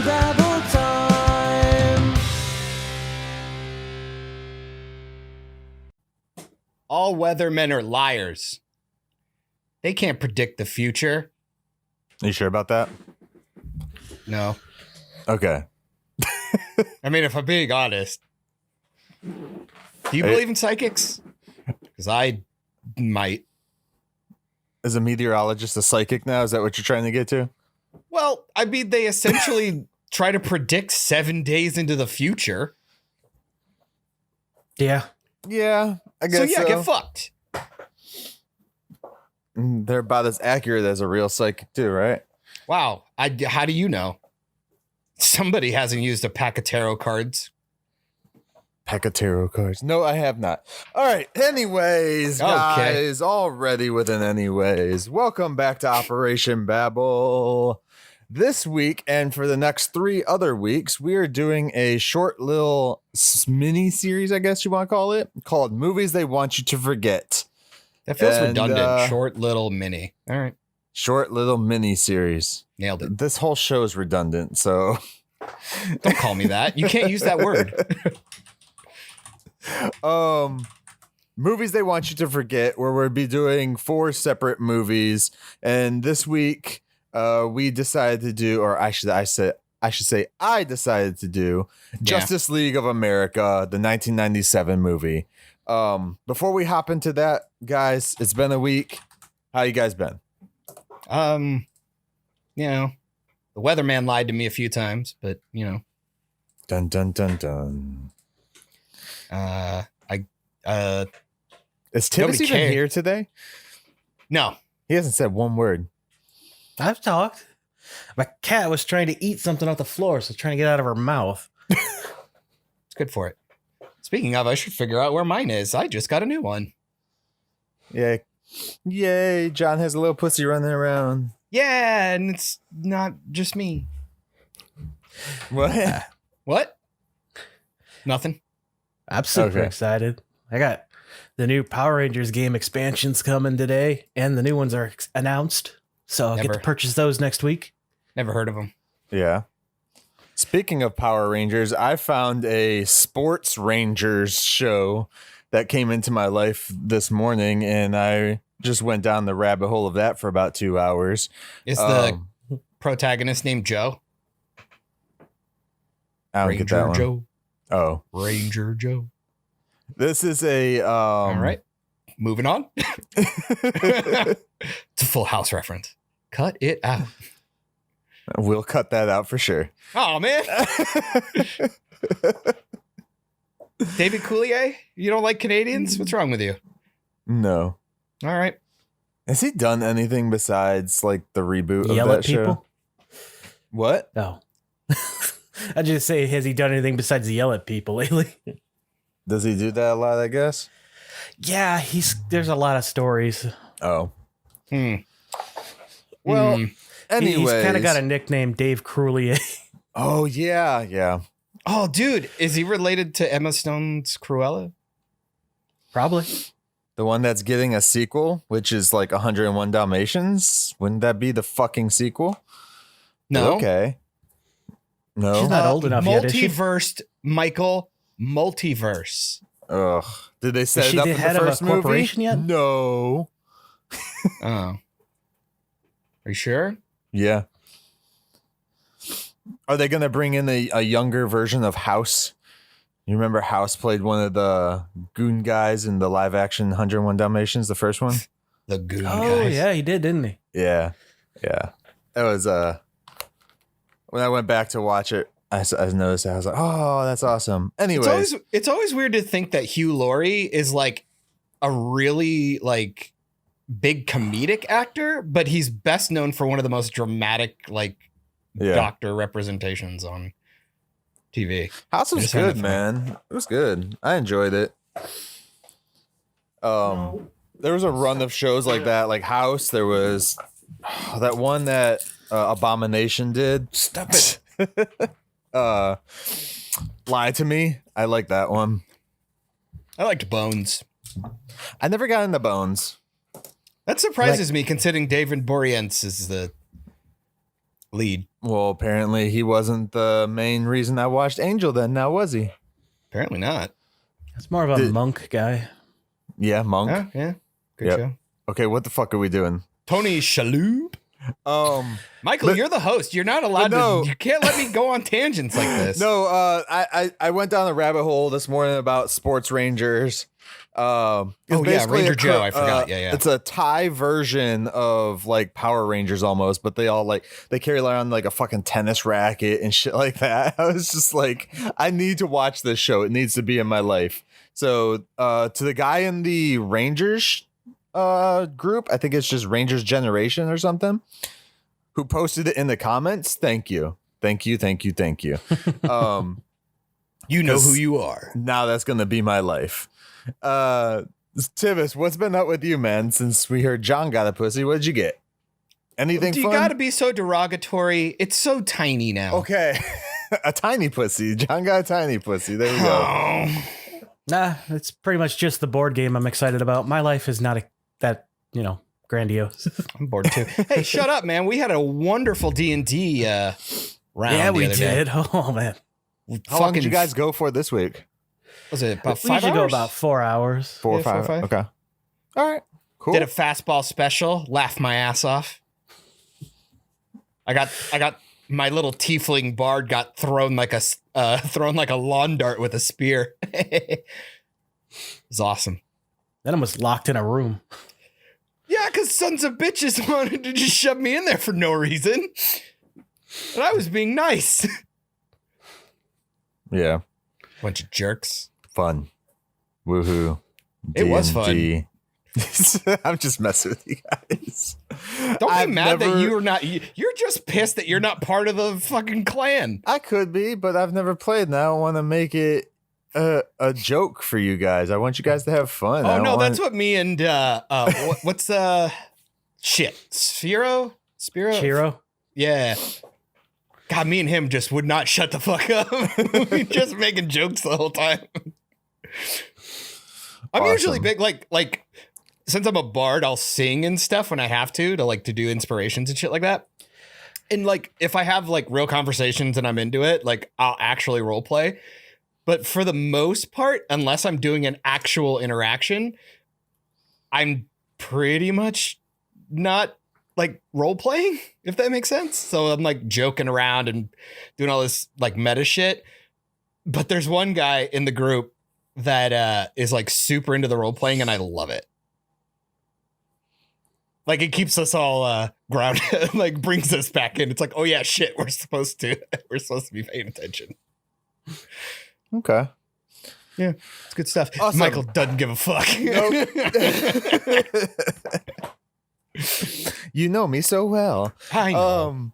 Babble time. All weathermen are liars. They can't predict the future. Are you sure about that? No. Okay. I mean, if I'm being honest. Do you believe in psychics? Because I might. Is a meteorologist a psychic now? Is that what you're trying to get to? Well, I mean, they essentially try to predict 7 days into the future. Yeah. Yeah, I guess So yeah, so. get fucked. They're about as accurate as a real psychic too, right? Wow. How do you know? Somebody hasn't used a pack of tarot cards. Pack of tarot cards. No, I have not. All right. Anyways, guys, already with an anyways. Welcome back to Operation Babble. This week and for the next 3 other weeks, we are doing a short little mini series, I guess you want to call it, called Movies They Want You to Forget. That feels redundant. Short little mini. All right. Short little mini series. Nailed it. This whole show is redundant, so Don't call me that. You can't use that word. Movies They Want You to Forget, where we'll be doing 4 separate movies, and this week we decided to do, or I should say I decided to do Justice League of America, the 1997 movie. Before we hop into that, guys, it's been a week. How you guys been? You know, the weatherman lied to me a few times, but you know. Dun dun dun dun. Is Tivis even here today? No. He hasn't said one word. I've talked. My cat was trying to eat something off the floor, so trying to get out of her mouth. It's good for it. Speaking of, I should figure out where mine is. I just got a new one. Yeah. Yay. John has a little pussy running around. Yeah, and it's not just me. What? What? Nothing. I'm super Okay. excited. I got the new Power Rangers game expansions coming today, and the new ones are announced. So I'll get to Never. purchase those next week. Never heard of them. Yeah. Speaking of Power Rangers, I found a Sports Rangers show that came into my life this morning, and I just went down the rabbit hole of that for about 2 hours. Is the protagonist named Joe? I don't get that one. Joe. Oh, Ranger Joe. this is a All right. Moving on. It's a Full House reference. Cut it out. We'll cut that out for sure. Oh, man. David Coulier? You don't like Canadians? What's wrong with you? No. All right. Has he done anything besides like the reboot Yell of at that show? people? What? No. I just say, has he done anything besides yell at people lately? Does he do that a lot, I guess? Yeah, there's a lot of stories. Oh. Hmm. Well, Hmm. anyways. He's kind of got a nickname, Dave Croulier. Oh, yeah, yeah. Oh, dude. Is he related to Emma Stone's Cruella? Probably. The one that's getting a sequel, which is like 101 Dalmatians. Wouldn't that be the fucking sequel? No. Okay. No. She's not old enough yet, is she? Multiversed, Michael. Multiverse. Ugh. Did they set Is it she up the in the head of a first movie? corporation yet? No. Oh. Are you sure? Yeah. Are they going to bring in a younger version of House? You remember House played one of the goon guys in the live action 101 Dalmatians, the first one? The goon Oh, guys. yeah, he did, didn't he? Yeah. Yeah. That was, when I went back to watch it, I noticed that. I was like, oh, that's awesome. Anyways. It's always weird to think that Hugh Laurie is like a really like big comedic actor, but he's best known for one of the most dramatic like doctor representations on TV. House was good, man. It was good. I enjoyed it. There was a run of shows like that, like House. There was that one that Abomination did. Stop it. Lie to Me. I like that one. I liked Bones. I never got into Bones. That surprises me, considering David Boreanaz is the lead. Well, apparently he wasn't the main reason I watched Angel then, now was he? Apparently not. It's more of a monk guy. Yeah, Monk. Oh, yeah. Good show. Okay, what the fuck are we doing? Tony Shalhoub. Michael, but- you're the host. You're not allowed to. You can't let me go on tangents like this. No, I went down the rabbit hole this morning about Sports Rangers. Ranger Joe. I forgot. Yeah. It's a Thai version of like Power Rangers almost, but they all they carry around like a fucking tennis racket and shit like that. I was just like, I need to watch this show. It needs to be in my life. So to the guy in the Rangers group, I think it's just Rangers Generation or something, who posted it in the comments. Thank you. You know who you are. Now that's gonna be my life. Tivis, what's been up with you, man? Since we heard John got a pussy, what did you get? Anything fun? You gotta be so derogatory. It's so tiny now. Okay. A tiny pussy. John got a tiny pussy. There we go. Nah, it's pretty much just the board game I'm excited about. My life is not that grandiose. I'm bored too. Hey, shut up, man. We had a wonderful D&D round. Yeah, we did. Oh man. How long did you guys go for this week? Was it about 5 We hours? should go about 4 hours. 4 or 5? 4 or 5. Okay. All right. Cool. Did a fastball special. Laughed my ass off. I got my little tiefling bard got thrown like a lawn dart with a spear. It was awesome. Then I was locked in a room. Yeah, because sons of bitches wanted to just shove me in there for no reason. And I was being nice. Yeah. Bunch of jerks. Fun. Woohoo. It was fun. I'm just messing with you guys. Don't be mad that you are not. You're just pissed that you're not part of the fucking clan. I could be, but I've never played, and I don't want to make it a joke for you guys. I want you guys to have fun. Oh no, that's what me and what's Spiro? Chiro? Yeah. God, me and him just would not shut the fuck up. We just making jokes the whole time. I'm usually big, like since I'm a bard, I'll sing and stuff when I have to do inspirations and shit like that. And like, if I have like real conversations and I'm into it, like I'll actually role play. But for the most part, unless I'm doing an actual interaction, I'm pretty much not like role playing, if that makes sense. So I'm like joking around and doing all this like meta shit. But there's one guy in the group that is like super into the role playing, and I love it. Like it keeps us all grounded, like brings us back in. It's like, oh yeah, shit, we're supposed to be paying attention. Okay. Yeah, it's good stuff. Awesome. Michael doesn't give a fuck. Nope. You know me so well. I know.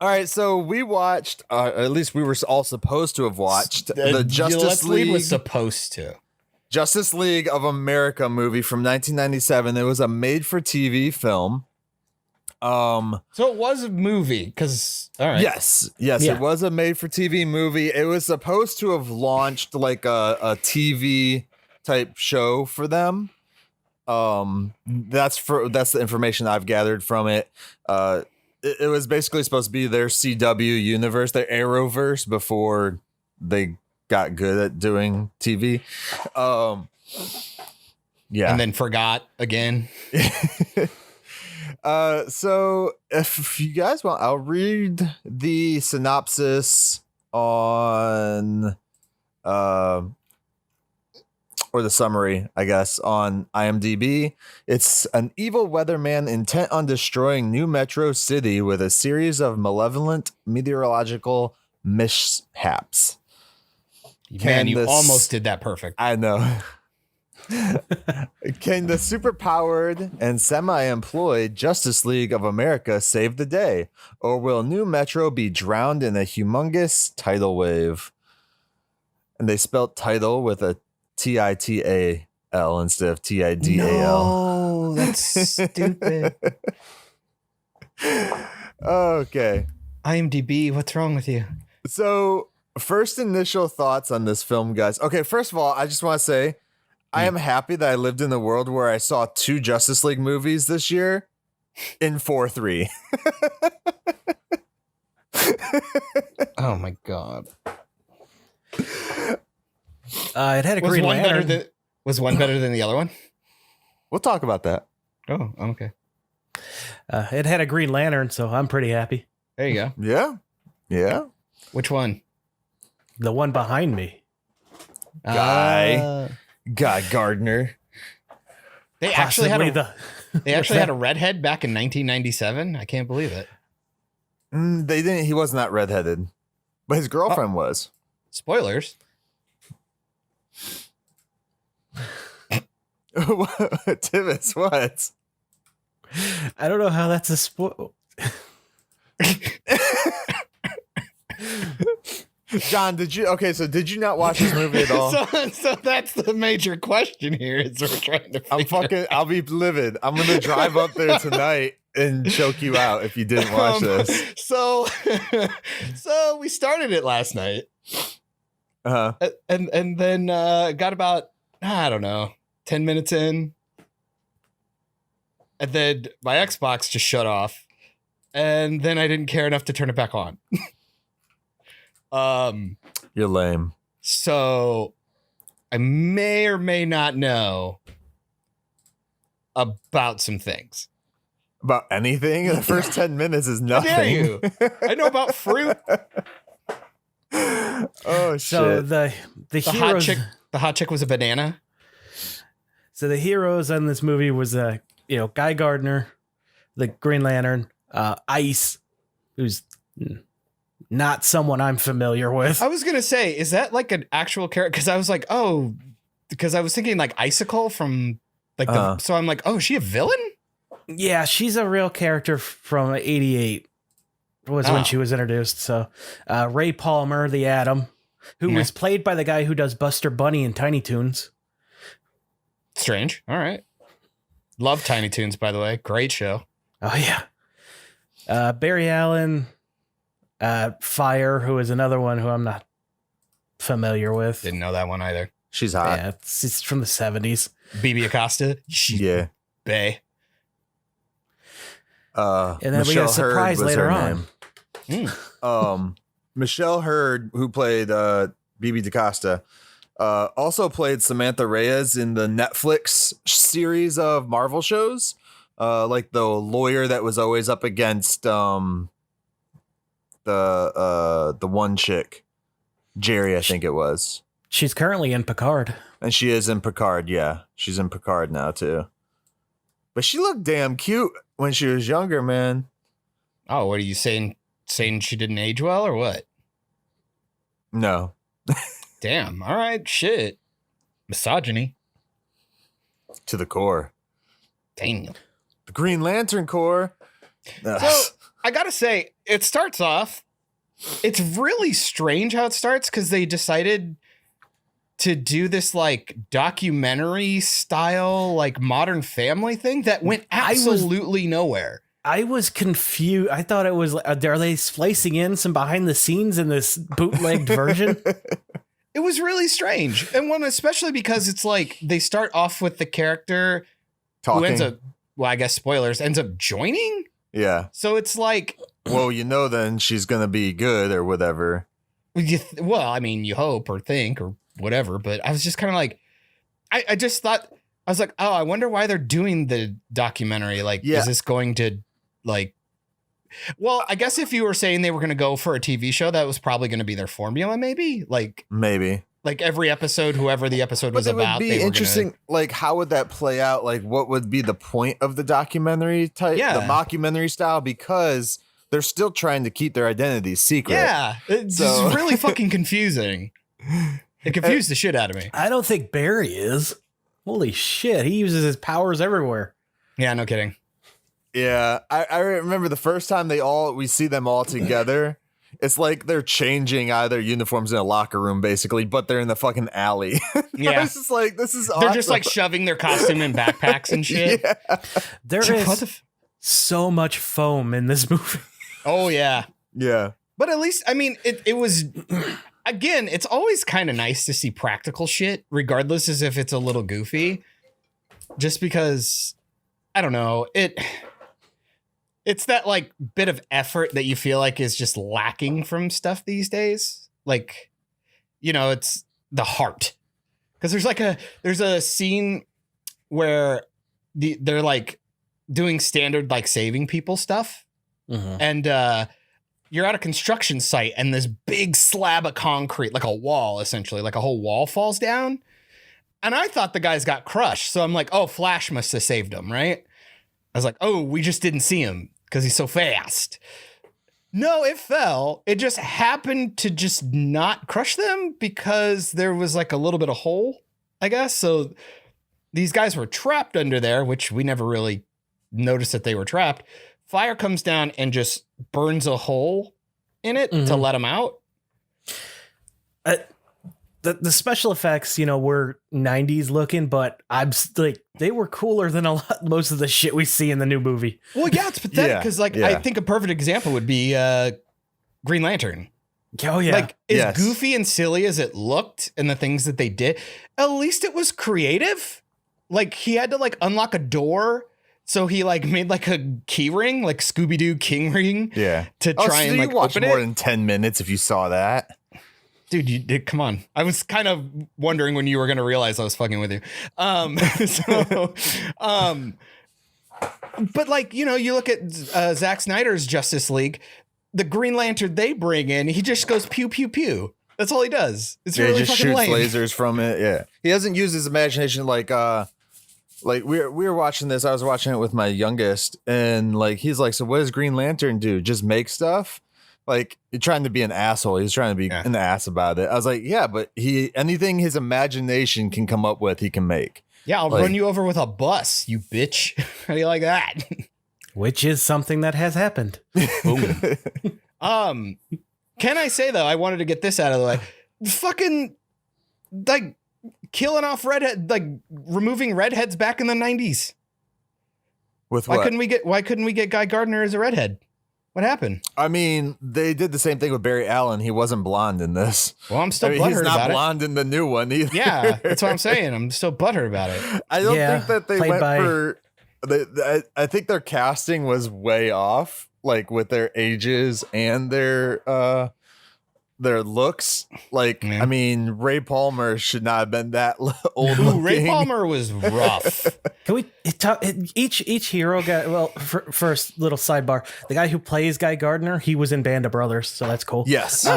All right, so we watched, at least we were all supposed to have watched the Justice League. Was supposed to. Justice League of America movie from 1997. It was a made-for-TV film. So it was a movie, because all right. Yes, Yeah. it was a made-for-TV movie. It was supposed to have launched like a TV type show for them. That's the information I've gathered from it. It was basically supposed to be their CW universe, their Arrowverse, before they got good at doing TV. Yeah. And then forgot again. So if you guys want, I'll read the synopsis on or the summary, I guess, on IMDb. It's an evil weatherman intent on destroying New Metro City with a series of malevolent meteorological mishaps. Man, you almost did that perfect. I know. Can the superpowered and semi-employed Justice League of America save the day? Or will New Metro be drowned in a humongous tidal wave? And they spelt tidal with a Tital instead of Tidal. No, that's stupid. Okay. IMDb, what's wrong with you? So, first initial thoughts on this film, guys. Okay, first of all, I just want to say I am happy that I lived in a world where I saw 2 Justice League movies this year in 4:3. Oh my god. It had a Green Lantern. Was one better than the other one? We'll talk about that. Oh, okay. It had a Green Lantern, so I'm pretty happy. There you go. Yeah. Yeah. Which one? The one behind me. Guy Gardner. They actually had Possibly had a redhead back in 1997. I can't believe it. They didn't. He was not redheaded, but his girlfriend was. Spoilers. Tivis, what? I don't know how that's a spoil. John, did you not watch this movie at all? so that's the major question here is we're trying to I'll be livid. I'm gonna drive up there tonight and choke you out if you didn't watch this. So we started it last night. Uh-huh. And then got about, I don't know, 10 minutes in. And then my Xbox just shut off. And then I didn't care enough to turn it back on. You're lame. So I may or may not know about some things. About anything? The first 10 minutes is nothing. How dare you? I know about fruit. Oh, shit. So the heroes, the hot chick was a banana. So the heroes in this movie was Guy Gardner, the Green Lantern, Ice, who's not someone I'm familiar with. I was gonna say, is that like an actual character? Because I was like, because I was thinking like Icicle from like so I'm like, oh, is she a villain? Yeah, she's a real character from '88. Was when she was introduced. So Ray Palmer, the Atom, who was played by the guy who does Buster Bunny in Tiny Toons. Strange. All right. Love Tiny Toons, by the way. Great show. Oh, yeah. Barry Allen, Fire, who is another one who I'm not familiar with. Didn't know that one either. She's hot. Yeah, it's from the 70s. BB Acosta. Yeah. Bae. And then Michelle we got a surprise Hurd was later her on. Name. Michelle Hurd, who played BB DaCosta, also played Samantha Reyes in the Netflix series of Marvel shows, like the lawyer that was always up against the one chick, Jerry, I think it was. She's currently in Picard. And she is in Picard, yeah. She's in Picard now, too. But she looked damn cute when she was younger, man. Oh, what are you saying? Saying she didn't age well or what? No. Damn. All right. Shit. Misogyny. To the core. Damn. The Green Lantern Corps. So I gotta say, it starts off. It's really strange how it starts because they decided to do this like documentary style, like Modern Family thing that went absolutely nowhere. I was confused. I thought it was, are they splicing in some behind the scenes in this bootlegged version? It was really strange. And one, especially because it's like they start off with the character Talking. who ends up, well, I guess spoilers, ends up joining. Yeah. So it's like, well, then she's going to be good or whatever. Well, I mean, you hope or think or whatever, but I was just kind of like, I just thought, I was like, oh, I wonder why they're doing the documentary. Like, is this going to like, well, I guess if you were saying they were going to go for a TV show, that was probably going to be their formula. Maybe like every episode, whoever the episode was about. It would be interesting. Like, how would that play out? Like, what would be the point of the documentary type, the mockumentary style? Because they're still trying to keep their identities secret. Yeah. It's really fucking confusing. It confused the shit out of me. I don't think Barry is. Holy shit. He uses his powers everywhere. Yeah, no kidding. Yeah. I remember the first time we see them all together. It's like they're changing either uniforms in a locker room, basically, but they're in the fucking alley. Yeah. It's just like, this is awesome. They're just like shoving their costume in backpacks and shit. Yeah. There is so much foam in this movie. Oh, yeah. Yeah. But at least, I mean, it was, again, it's always kind of nice to see practical shit, regardless as if it's a little goofy. Just because, I don't know, It's that like bit of effort that you feel like is just lacking from stuff these days. Like, it's the heart. Because there's a scene where they're like doing standard like saving people stuff. Mhm. And you're at a construction site and this big slab of concrete, like a wall, essentially, like a whole wall falls down. And I thought the guys got crushed. So I'm like, oh, Flash must have saved them, right? I was like, oh, we just didn't see him because he's so fast. No, it fell. It just happened to just not crush them because there was like a little bit of hole, I guess. So these guys were trapped under there, which we never really noticed that they were trapped. Fire comes down and just burns a hole in it to let them out. The special effects, were 90s looking, but I'm like, they were cooler than most of the shit we see in the new movie. Well, yeah, it's pathetic because I think a perfect example would be Green Lantern. Oh, yeah. Like, as goofy and silly as it looked and the things that they did, at least it was creative. Like, he had to like unlock a door. So he like made like a key ring, like Scooby-Doo king ring. Yeah. To try and like watch open more it. than 10 minutes if you saw that. Dude, you did. Come on. I was kind of wondering when you were going to realize I was fucking with you. But like, you look at Zack Snyder's Justice League, the Green Lantern they bring in, he just goes pew, pew, pew. That's all he does. It's really he just fucking shoots lame. lasers from it. Yeah. He doesn't use his imagination like we were watching this. I was watching it with my youngest, and like he's like, so what does Green Lantern do? Just make stuff? Like, you're trying to be an asshole. He's trying to be an ass about it. I was like, yeah, but anything his imagination can come up with, he can make. Yeah, I'll run you over with a bus, you bitch. How do you like that? Which is something that has happened. Boom. Can I say though, I wanted to get this out of the way. Fucking like killing off redhead, like removing redheads back in the 90s. With why what? Why couldn't we get Guy Gardner as a redhead? What happened? I mean, they did the same thing with Barry Allen. He wasn't blonde in this. Well, I'm still butthurt about it. He's not blonde in the new one either. Yeah, that's what I'm saying. I'm still butthurt about it. I don't think that they went for... I think their casting was way off, like with their ages and their looks. Like, I mean, Ray Palmer should not have been that old looking. Ray Palmer was rough. Can we talk? Each hero got, well, first little sidebar. The guy who plays Guy Gardner, he was in Band of Brothers, so that's cool. Yes.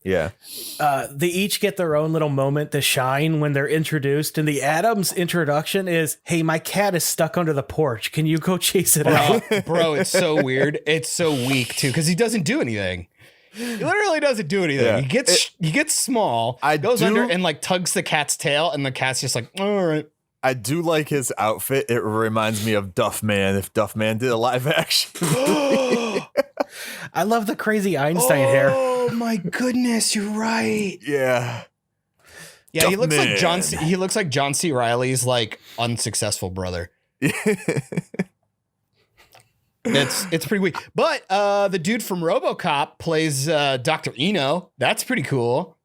Yeah. They each get their own little moment to shine when they're introduced. And the Adams introduction is, hey, my cat is stuck under the porch. Can you go chase it out? Bro, it's so weird. It's so weak, too, because he doesn't do anything. He literally doesn't do anything. Yeah. He gets small, goes under and like tugs the cat's tail, and the cat's just like, all right. I do like his outfit. It reminds me of Duffman if Duffman did a live action. I love the crazy Einstein hair. Oh my goodness, you're right. Yeah. Yeah, he looks like John C. He looks like John C. Reilly's like unsuccessful brother. It's pretty weak. But the dude from RoboCop plays Dr. Eno. That's pretty cool.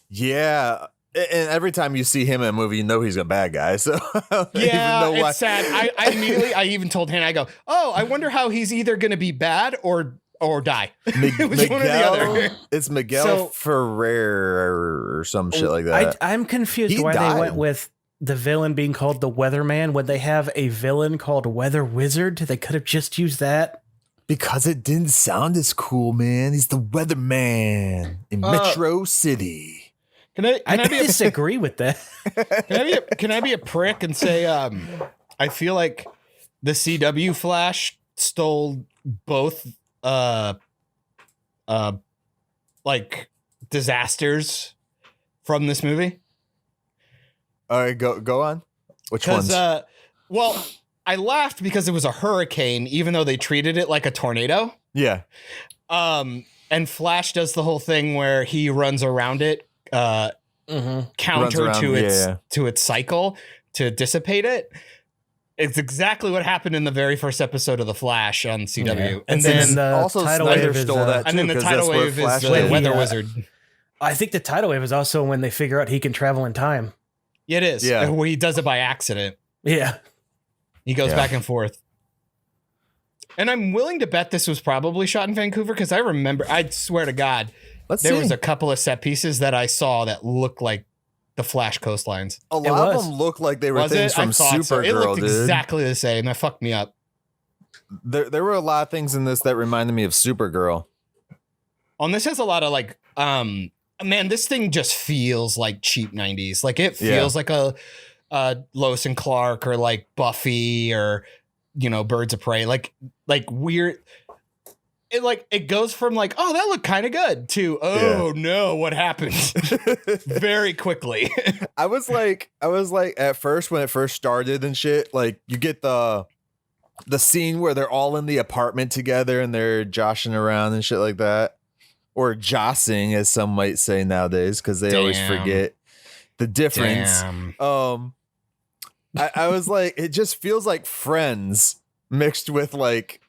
Yeah. And every time you see him in a movie, you know he's a bad guy. So yeah, it's sad. I even told Hannah, I go, oh, I wonder how he's either going to be bad or die. It was one or the other. It's Miguel Ferrer or some shit like that. I'm confused why they went with the villain being called the Weatherman. Would they have a villain called Weather Wizard? They could have just used that. Because it didn't sound as cool, man. He's the Weatherman in Metro City. Can I disagree with that. Can I be a prick and say I feel like the CW Flash stole both like disasters from this movie? All right, go on. Which ones? Well, I laughed because it was a hurricane, even though they treated it like a tornado. Yeah. And Flash does the whole thing where he runs around it. Counter to its cycle to dissipate it. It's exactly what happened in the very first episode of The Flash on CW. Yeah. And then also tidal Snyder wave stole that too. And then the tidal wave is the Weather Wizard. I think the tidal wave is also when they figure out he can travel in time. Yeah, it is. Yeah. Where he does it by accident. Yeah. He goes back and forth. And I'm willing to bet this was probably shot in Vancouver because I remember, I swear to God, there was a couple of set pieces that I saw that looked like the Flash coastlines. A lot of them look like they were things from Supergirl, so. It looked dude. exactly the same. That fucked me up. There were a lot of things in this that reminded me of Supergirl. This has a lot of like, man, this thing just feels like cheap 90s. Like it feels like a Lois and Clark or like Buffy or, you know, Birds of Prey. Like weird. It goes from like, oh, that looked kind of good to, oh no, what happened? Very quickly. I was like at first when it first started and shit, like you get the scene where they're all in the apartment together and they're joshing around and shit like that. Or jossing, as some might say nowadays, because they always forget the difference. I was like, it just feels like Friends mixed with like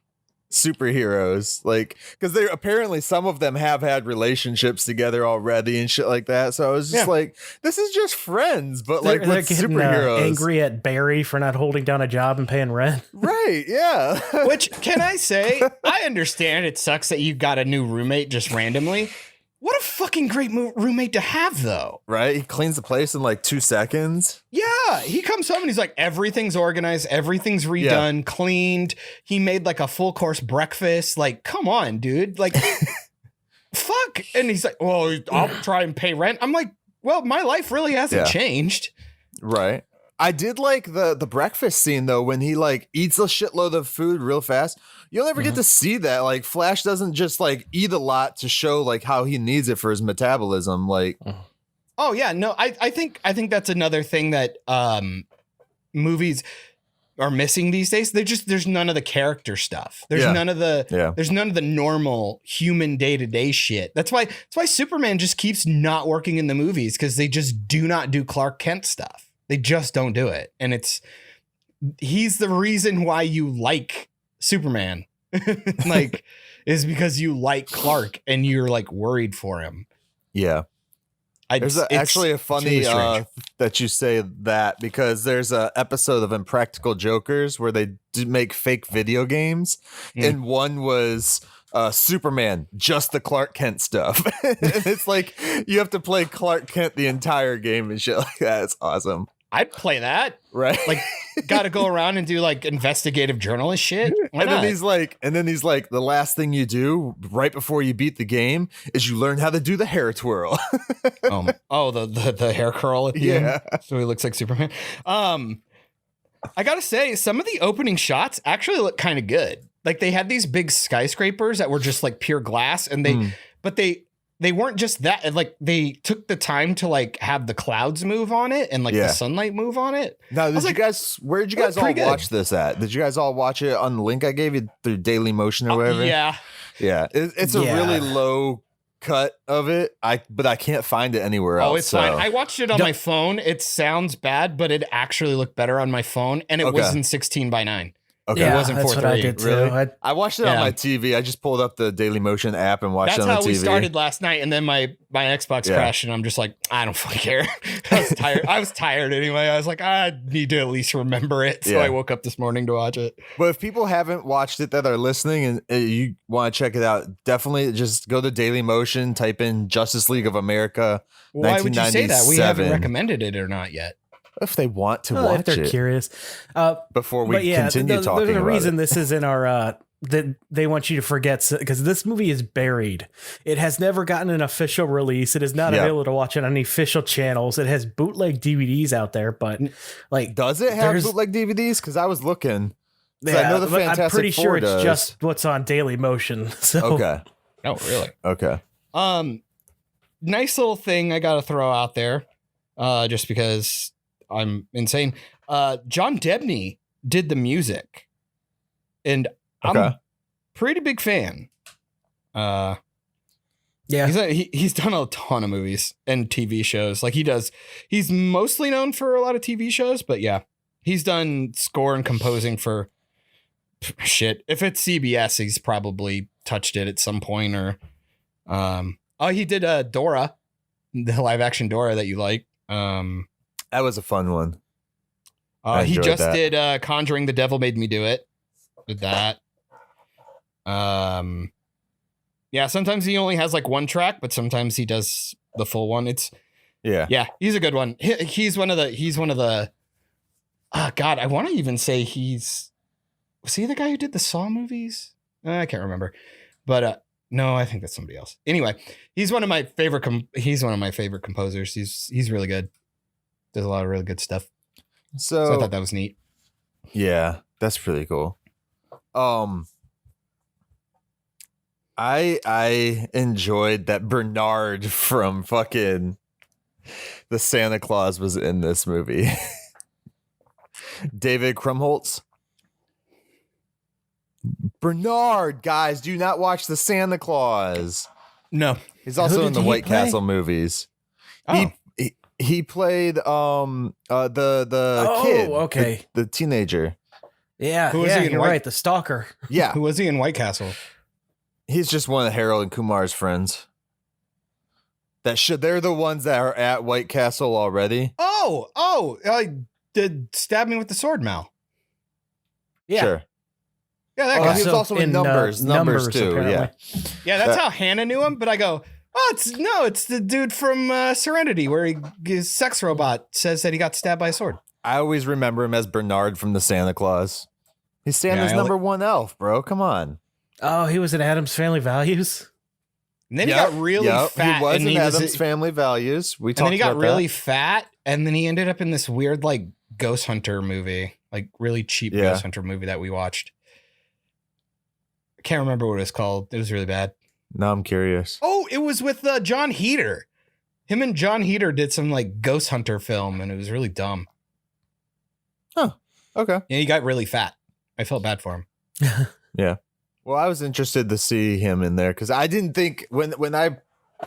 superheroes, like because they apparently some of them have had relationships together already and shit like that. So I was just like, this is just Friends, but like with superheroes. Angry at Barry for not holding down a job and paying rent. Right? Yeah. Which can I say? I understand it sucks that you got a new roommate just randomly. What a fucking great roommate to have, though. Right? He cleans the place in like 2 seconds. Yeah. He comes home and he's like, everything's organized. Everything's redone, cleaned. He made like a full course breakfast. Like, come on, dude. Like, fuck. And he's like, well, I'll try and pay rent. I'm like, well, my life really hasn't changed. Right. I did like the breakfast scene, though, when he like eats a shitload of food real fast. You'll never get to see that. Like Flash doesn't just like eat a lot to show like how he needs it for his metabolism. Like, oh yeah, no, I think that's another thing that movies are missing these days. There's none of the character stuff. There's none of the normal human day-to-day shit. That's why Superman just keeps not working in the movies, because they just do not do Clark Kent stuff. They just don't do it. And he's the reason why you like Superman, like, is because you like Clark and you're like worried for him. Yeah. There's actually a funny that you say that, because there's a episode of Impractical Jokers where they make fake video games, and one was Superman, just the Clark Kent stuff. And it's like you have to play Clark Kent the entire game and shit like that. It's awesome. I'd play that. Right. Like, got to go around and do like investigative journalist shit. Why not? Then he's like, the last thing you do right before you beat the game is you learn how to do the hair twirl. The hair curl at the end. So he looks like Superman. I gotta say, some of the opening shots actually look kind of good. Like they had these big skyscrapers that were just like pure glass, and they weren't just that. Like they took the time to like have the clouds move on it and like the sunlight move on it. Now, where did you guys all watch this at? Did you guys all watch it on the link I gave you through Daily Motion or whatever? Yeah. It's a really low cut of it. But I can't find it anywhere else. Oh, it's fine. I watched it on my phone. It sounds bad, but it actually looked better on my phone, and it was in 16:9. Okay. Yeah, it wasn't 4:3. What I did too. Really? I watched it on my TV. I just pulled up the Daily Motion app and watched it on the TV. That's how we started last night, and then my Xbox crashed, and I'm just like, I don't fucking care. I was tired anyway. I was like, I need to at least remember it. So I woke up this morning to watch it. But if people haven't watched it that are listening and you want to check it out, definitely just go to Daily Motion, type in Justice League of America. Why would you say that? We haven't recommended it or not yet. If they want to watch if they're it, curious. Before we continue talking there's a about reason it. This is in our that they want you to forget, because this movie is buried. It has never gotten an official release. It is not available to watch it on any official channels. It has bootleg DVDs out there, but like, does it have bootleg DVDs? Because I was looking. Yeah, I know the Fantastic I'm pretty Four sure does. it's just what's on Daily Motion. So okay. Oh, really? Okay. Nice little thing I got to throw out there, just because I'm insane. John Debney did the music, and I'm a pretty big fan. He's done a ton of movies and TV shows. Like he's mostly known for a lot of TV shows, but he's done score and composing for shit. If it's CBS, he's probably touched it at some point. Or he did Dora, the live action Dora that you like. That was a fun one. He just did Conjuring, The Devil Made Me Do It. Did that. Yeah, sometimes he only has like one track, but sometimes he does the full one. Yeah. He's a good one. He's one of the oh God, I want to even say was he the guy who did the Saw movies? I can't remember, but no, I think that's somebody else. Anyway, he's one of my favorite composers. He's really good. Does a lot of really good stuff. So I thought that was neat. Yeah, that's pretty cool. I enjoyed that Bernard from fucking the Santa Claus was in this movie. David Krumholtz. Bernard, guys, do you not watch the Santa Claus? No. He's also in the White Castle movies. Oh. He played the kid. Okay. The teenager. Yeah, Who was he in you're White- right. The stalker. Yeah. Who was he in White Castle? He's just one of Harold and Kumar's friends. They're the ones that are at White Castle already. Did stab me with the sword, Mal. Yeah. Sure. Yeah, that Oh, guy. he was also in Numbers. Numbers too. apparently. Yeah, that's how Hannah knew him. But I go, it's the dude from Serenity, where his sex robot says that he got stabbed by a sword. I always remember him as Bernard from the Santa Claus. He's Santa's number one elf, bro. Come on. Oh, he was in Adam's Family Values. And then he got really fat. He was and in Adam's Family Values. And then he got really fat, and then he ended up in this weird like Ghost Hunter movie, like really cheap Ghost Hunter movie that we watched. I can't remember what it was called. It was really bad. Now I'm curious. Oh, it was with John Heater. Him and John Heater did some like Ghost Hunter film, and it was really dumb. Huh. Okay. Yeah, he got really fat. I felt bad for him. Yeah. Well, I was interested to see him in there because I didn't think when I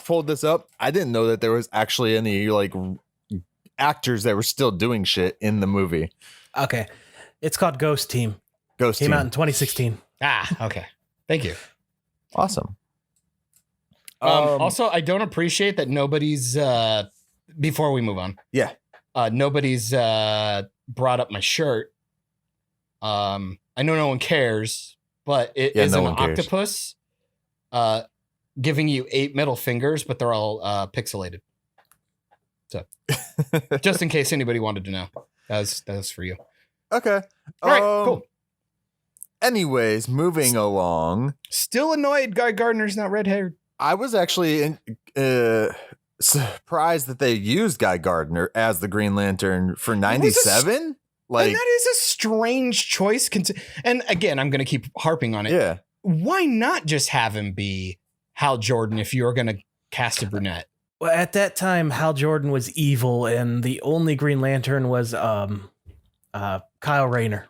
pulled this up, I didn't know that there was actually any like actors that were still doing shit in the movie. Okay. It's called Ghost Team. Came out in 2016. Okay. Thank you. Awesome. Also, I don't appreciate that nobody's before we move on. Yeah. Nobody's brought up my shirt. I know no one cares, but it is an octopus giving you 8 middle fingers, but they're all pixelated. So just in case anybody wanted to know, that was for you. Okay. All right, cool. Anyways, moving along. Still annoyed Guy Gardner's not red-haired. I was actually surprised that they used Guy Gardner as the Green Lantern for 97. Like, and that is a strange choice. And again, I'm going to keep harping on it. Yeah. Why not just have him be Hal Jordan if you're going to cast a brunette? Well, at that time, Hal Jordan was evil, and the only Green Lantern was Kyle Rayner.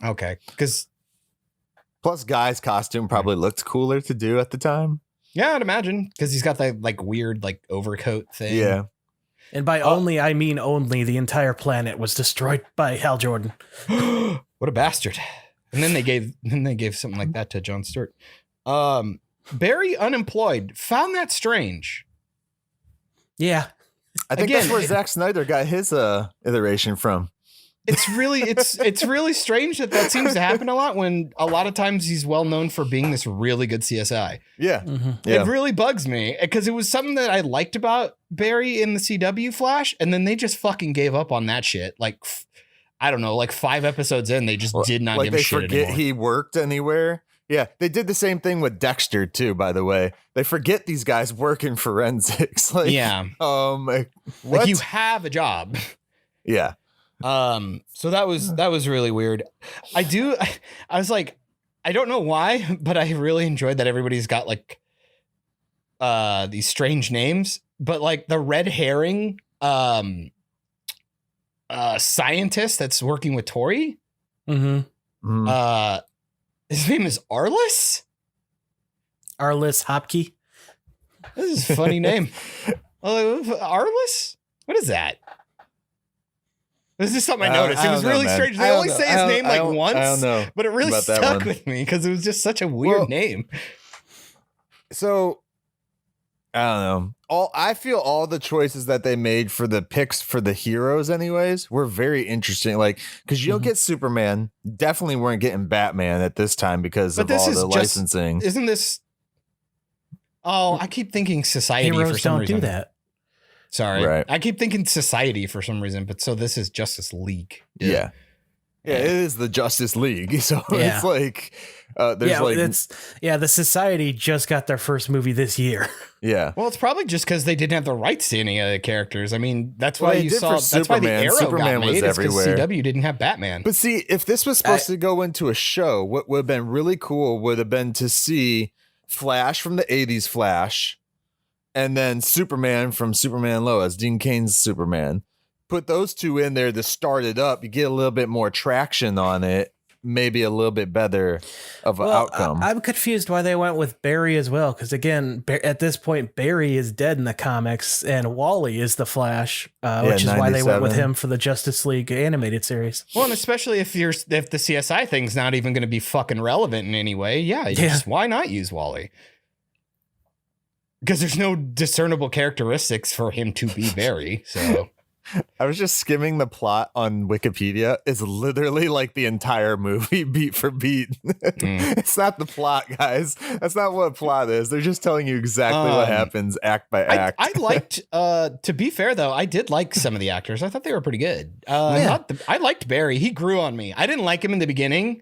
Okay, because plus Guy's costume probably looked cooler to do at the time. Yeah, I'd imagine because he's got that like weird like overcoat thing. Yeah. And by only, I mean only. The entire planet was destroyed by Hal Jordan. What a bastard! And then they gave something like that to Jon Stewart. Barry unemployed found that strange. Yeah, I think that's where Zack Snyder got his iteration from. It's really strange that seems to happen a lot when a lot of times he's well known for being this really good CSI. Yeah. Mm-hmm. Yeah. It really bugs me because it was something that I liked about Barry in the CW Flash, and then they just fucking gave up on that shit. Like, I don't know, like 5 episodes in, they just did not give a shit anymore. They forget he worked anywhere. Yeah, they did the same thing with Dexter too, by the way. They forget these guys work in forensics. Like, yeah. What? Like you have a job. Yeah. So that was really weird. I was like, I don't know why, but I really enjoyed that everybody's got like these strange names, but like the red herring scientist that's working with Tori. Mm-hmm. His name is Arliss Hopkey. This is a funny name. Arliss? What is that? This is something I noticed. It was really strange. They only say his name like once, I don't know, but it really stuck with me because it was just such a weird name. So I don't know. I feel all the choices that they made for the picks for the heroes, anyways, were very interesting. Like, because you don't get Superman, definitely weren't getting Batman at this time because of all the licensing. Isn't this? Oh, I keep thinking Society Heroes for some don't reason. do that. Sorry, Right. I keep thinking Society for some reason, but so this is Justice League. Yeah. Yeah, it is the Justice League. So it's like, the Society just got their first movie this year. Yeah. Well, it's probably just because they didn't have the rights to any of the characters. I mean, that's why you saw. That's why the Arrow Superman got made. was everywhere. CW didn't have Batman. But see, if this was supposed to go into a show, what would have been really cool would have been to see Flash from the 80s Flash, and then Superman from Superman Lois, Dean Cain's Superman. Put those two in there to start it up. You get a little bit more traction on it, maybe a little bit better of an outcome. I'm confused why they went with Barry as well, because again, at this point, Barry is dead in the comics, and Wally is the Flash, which is why they went with him for the Justice League animated series. Well, and especially if the CSI thing's not even going to be fucking relevant in any way, just why not use Wally? Because there's no discernible characteristics for him to be Barry, so. I was just skimming the plot on Wikipedia. It's literally like the entire movie beat for beat. It's not the plot, guys. That's not what plot is. They're just telling you exactly what happens act by act. I liked, to be fair though, I did like some of the actors. I thought they were pretty good. I liked Barry. He grew on me. I didn't like him in the beginning.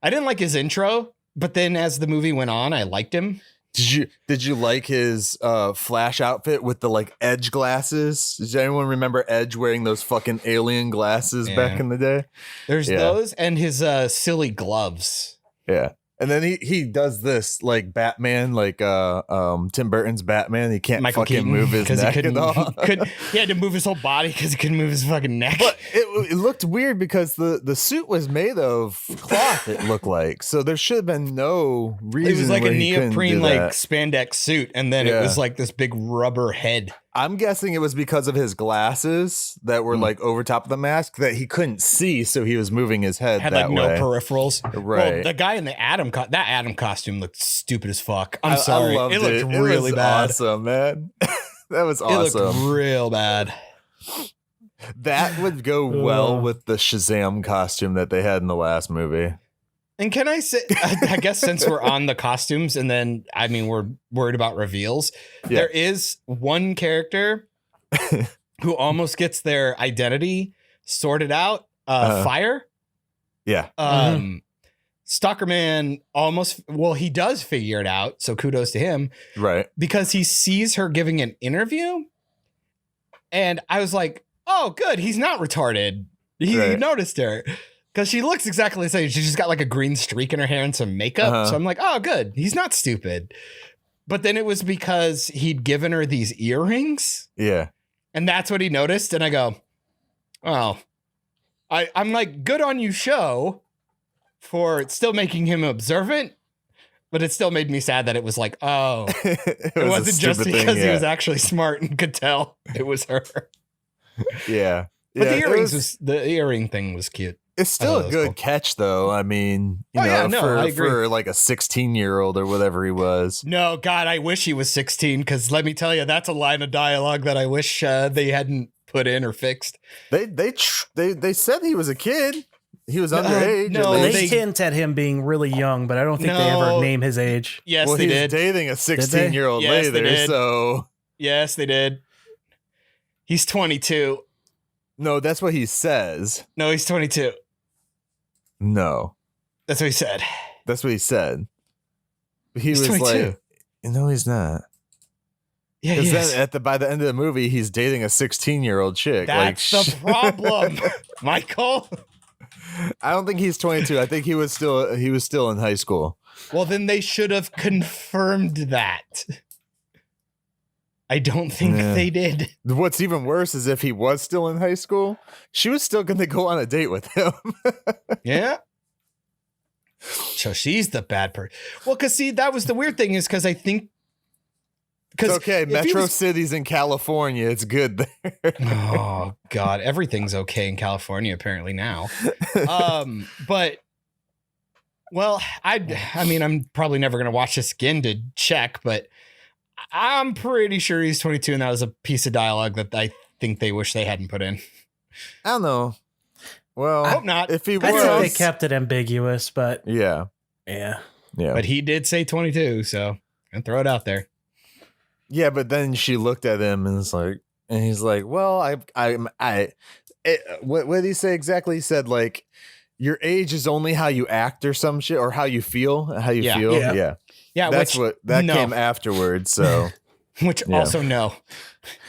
I didn't like his intro, but then as the movie went on, I liked him. Did you like his Flash outfit with the like Edge glasses? Does anyone remember Edge wearing those fucking alien glasses back in the day? There's those and his silly gloves. Yeah. And then he does this like Batman, like Tim Burton's Batman. He can't fucking move his neck at all. He had to move his whole body because he couldn't move his fucking neck. But it looked weird because the suit was made of cloth, it looked like. So there should have been no reason. It was like a neoprene like spandex suit, and then it was like this big rubber head. I'm guessing it was because of his glasses that were like over top of the mask that he couldn't see, so he was moving his head. Had that like no way. peripherals. Right. Well, the guy in the Atom costume looked stupid as fuck. I'm sorry. I loved it looked really was bad. Awesome, man. That was awesome. It looked real bad. That would go well with the Shazam costume that they had in the last movie. And can I say, I guess since we're on the costumes and then, I mean, we're worried about reveals, there is one character who almost gets their identity sorted out. Fire. Yeah. Stalker Man he does figure it out. So kudos to him. Right. Because he sees her giving an interview. And I was like, oh, good. He's not retarded. He noticed her. Because she looks exactly the same. She's just got like a green streak in her hair and some makeup. So I'm like, oh, good. He's not stupid. But then it was because he'd given her these earrings. Yeah. And that's what he noticed. And I go, oh, I'm like, good on you, show, for still making him observant. But it still made me sad that it was like, oh, it wasn't just because he was actually smart and could tell it was her. Yeah. But the earring thing was cute. It's still a good catch, though. I mean, for like a 16-year-old or whatever he was. No, God, I wish he was 16, because let me tell you, that's a line of dialogue that I wish they hadn't put in or fixed. They said he was a kid. He was underage. They hint at him being really young, but I don't think they ever name his age. Yes, they did. He's dating a 16-year-old later, so. Yes, they did. He's 22. No, that's what he says. No, he's 22. No. That's what he said. That's what he said. He's was 22. like, no, he's not. Yeah, he is. Then by the end of the movie, he's dating a 16-year-old chick. That's the problem, Michael. I don't think he's 22. I think he was still in high school. Well, then they should have confirmed that. I don't think they did. What's even worse is if he was still in high school, she was still going to go on a date with him. Yeah. So she's the bad person. Well, because see, that was the weird thing is because I think. It's okay. Metro cities in California. It's good there. Oh, God. Everything's okay in California, apparently now. But, well, I mean, I'm probably never going to watch this again to check, but I'm pretty sure he's 22, and that was a piece of dialogue that I think they wish they hadn't put in. I don't know. Well, I hope not. If he I think they was, kept it ambiguous, but yeah. But he did say 22, so and throw it out there. Yeah, but then she looked at him and he's like, well, what did he say exactly? He said like, your age is only how you act or some shit, or how you feel. Yeah. That's came afterwards. So, which also no,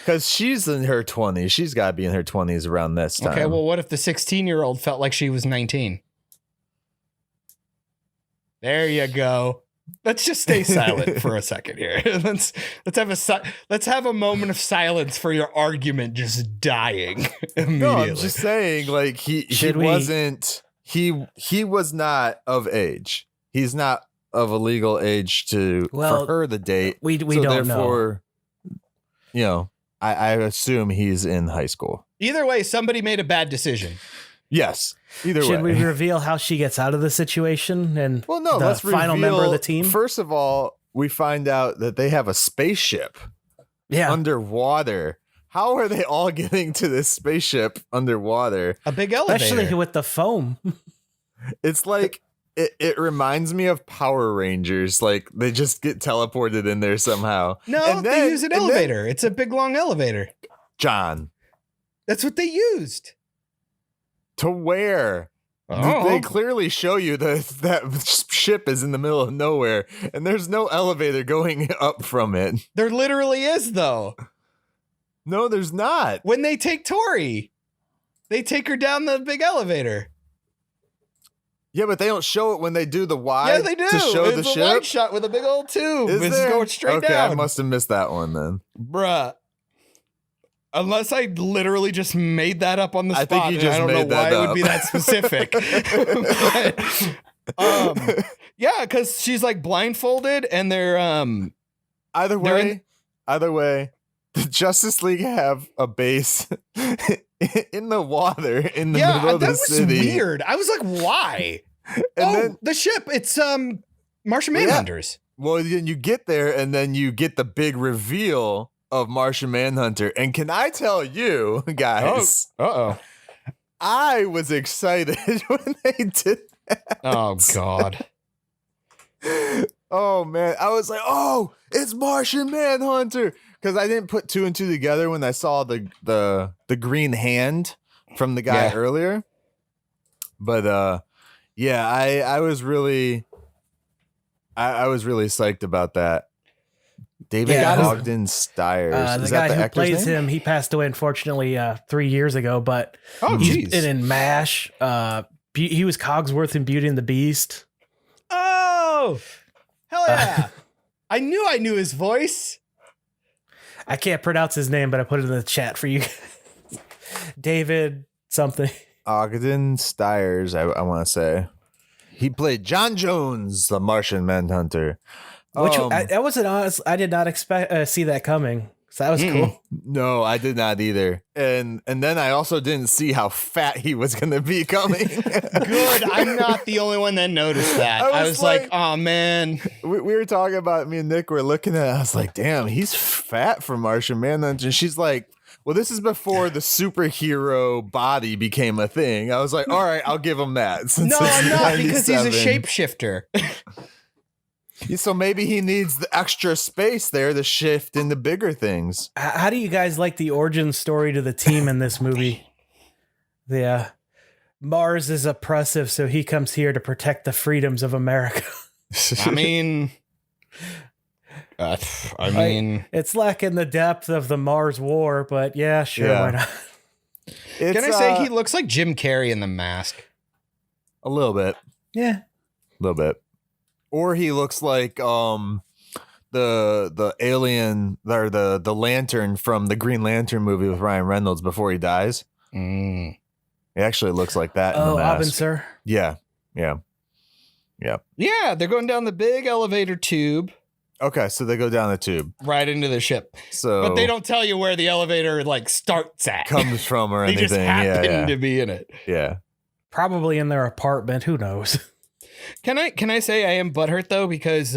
because she's in her 20s. She's got to be in her 20s around this time. Okay, well, what if the 16-year-old felt like she was 19? There you go. Let's just stay silent for a second here. Let's have a moment of silence for your argument just dying immediately. No, I'm just saying, like he was not of age. He's not of a legal age for her to date. We don't know. You know, I assume he's in high school. Either way, somebody made a bad decision. Yes. Either way. Should we reveal how she gets out of the situation and let's final member of the team? First of all, we find out that they have a spaceship underwater. How are they all getting to this spaceship underwater? A big elevator. Especially with the foam. It's like it reminds me of Power Rangers. Like they just get teleported in there somehow. No, they use an elevator. It's a big long elevator. John. That's what they used. To where? Oh. They clearly show you that ship is in the middle of nowhere, and there's no elevator going up from it. There literally is, though. No, there's not. When they take Tori, they take her down the big elevator. Yeah, but they don't show it when they do the wide. Yeah, they do. To show it's the a ship. wide shot with a big old tube. Is It's there? going straight okay, down. I must have missed that one then. Bruh. Unless I literally just made that up on the spot. I think you just I don't made know why that it would up. be that specific. But, yeah, because she's like blindfolded and they're Either way, the Justice League have a base in the water in the middle of the city. That was weird. I was like, why? Then the ship. It's Martian Manhunters. Well, then you get there and then you get the big reveal of Martian Manhunter. And can I tell you, guys? I was excited when they did that. Oh, God. Oh, man. I was like, oh, it's Martian Manhunter. Because I didn't put two and two together when I saw the green hand from the guy earlier. But, I was really... I was really psyched about that. David Ogden Stiers. The guy who plays him, he passed away, unfortunately, 3 years ago, but he's been in MASH. He was Cogsworth in Beauty and the Beast. Oh, hell yeah. I knew his voice. I can't pronounce his name, but I put it in the chat for you. David something. Ogden Stiers, I want to say. He played John Jones, the Martian Manhunter. Which that wasn't honest. I did not expect see that coming. So that was cool. No, I did not either. And then I also didn't see how fat he was going to be coming. Good. I'm not the only one that noticed that. I was like, oh, man. We were talking about, me and Nick were looking at it. I was like, damn, he's fat for Martian Manhunter. And she's like, well, this is before the superhero body became a thing. I was like, all right, I'll give him that. No, I'm not, because he's a shapeshifter. So maybe he needs the extra space there to shift into bigger things. How do you guys like the origin story to the team in this movie? Mars is oppressive, so he comes here to protect the freedoms of America. I mean, it's lacking the depth of the Mars War, but yeah, sure, why not? Can I say he looks like Jim Carrey in The Mask? A little bit. Yeah. A little bit. Or he looks like the alien or the lantern from the Green Lantern movie with Ryan Reynolds before he dies. He actually looks like that. In The Mask. Abin, sir. Yeah. Yeah, they're going down the big elevator tube. Okay, so they go down the tube right into the ship. But they don't tell you where the elevator starts at. Comes from or anything. They just happen to be in it. Yeah. Probably in their apartment. Who knows? Can I say I am butthurt though, because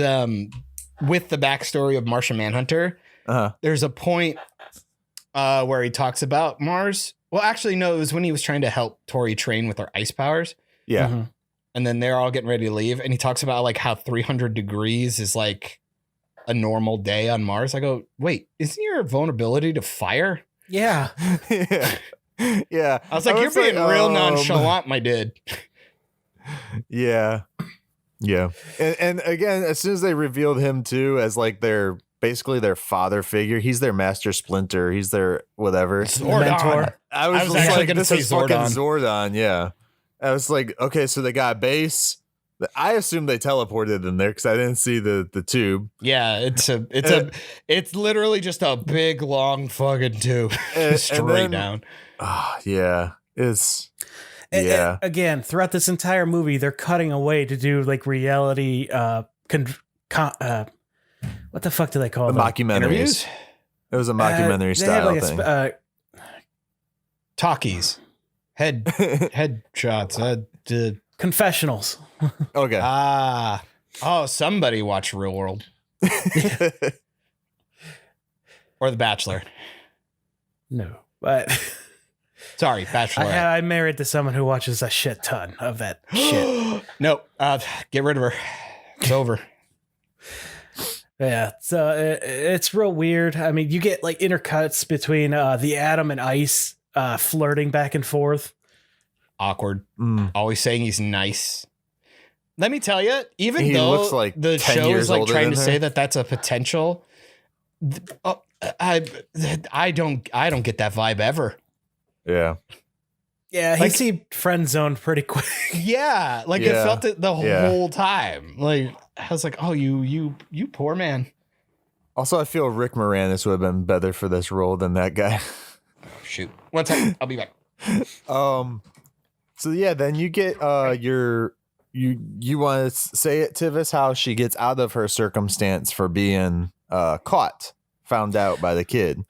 with the backstory of Martian Manhunter, there's a point where he talks about Mars. Well, actually, no, it was when he was trying to help Tori train with her ice powers. Yeah. Mm-hmm. And then they're all getting ready to leave. And he talks about like how 300 degrees is like a normal day on Mars. I go, wait, isn't your vulnerability to fire? Yeah. Yeah. Yeah. I was like, you're being real nonchalant, my dude. Yeah. Yeah. And again, as soon as they revealed him too as like basically their father figure, he's their master splinter, he's their whatever Zordon. I was just actually like, gonna this say is fucking Zordon. Zordon. Yeah. I was like, okay, so they got a base. I assume they teleported them there because I didn't see the tube. Yeah, it's literally just a big long fucking tube straight down. Yeah. It's And again, throughout this entire movie, they're cutting away to do like reality. What the fuck do they call the them? mockumentaries. Interviews? It was a mockumentary They style have like thing. Talkies, head shots, confessionals. Okay. Somebody watch Real World or The Bachelor. No, but Sorry, Bachelor. I'm married to someone who watches a shit ton of that shit. No, get rid of her. It's over. Yeah, so it's real weird. I mean, you get like intercuts between the Atom and Ice flirting back and forth. Awkward. Always saying he's nice. Let me tell you, even He though looks like the 10 show years is like older trying than to her. say that that's a potential, I don't get that vibe ever. Yeah. Yeah, he seemed friend zoned pretty quick. Yeah, like it felt it the whole time. Like I was like, oh, you poor man. Also, I feel Rick Moranis would have been better for this role than that guy. Oh, shoot. One second, I'll be back. So yeah, then you get you want to say it, Tivis, how she gets out of her circumstance for being found out by the kid.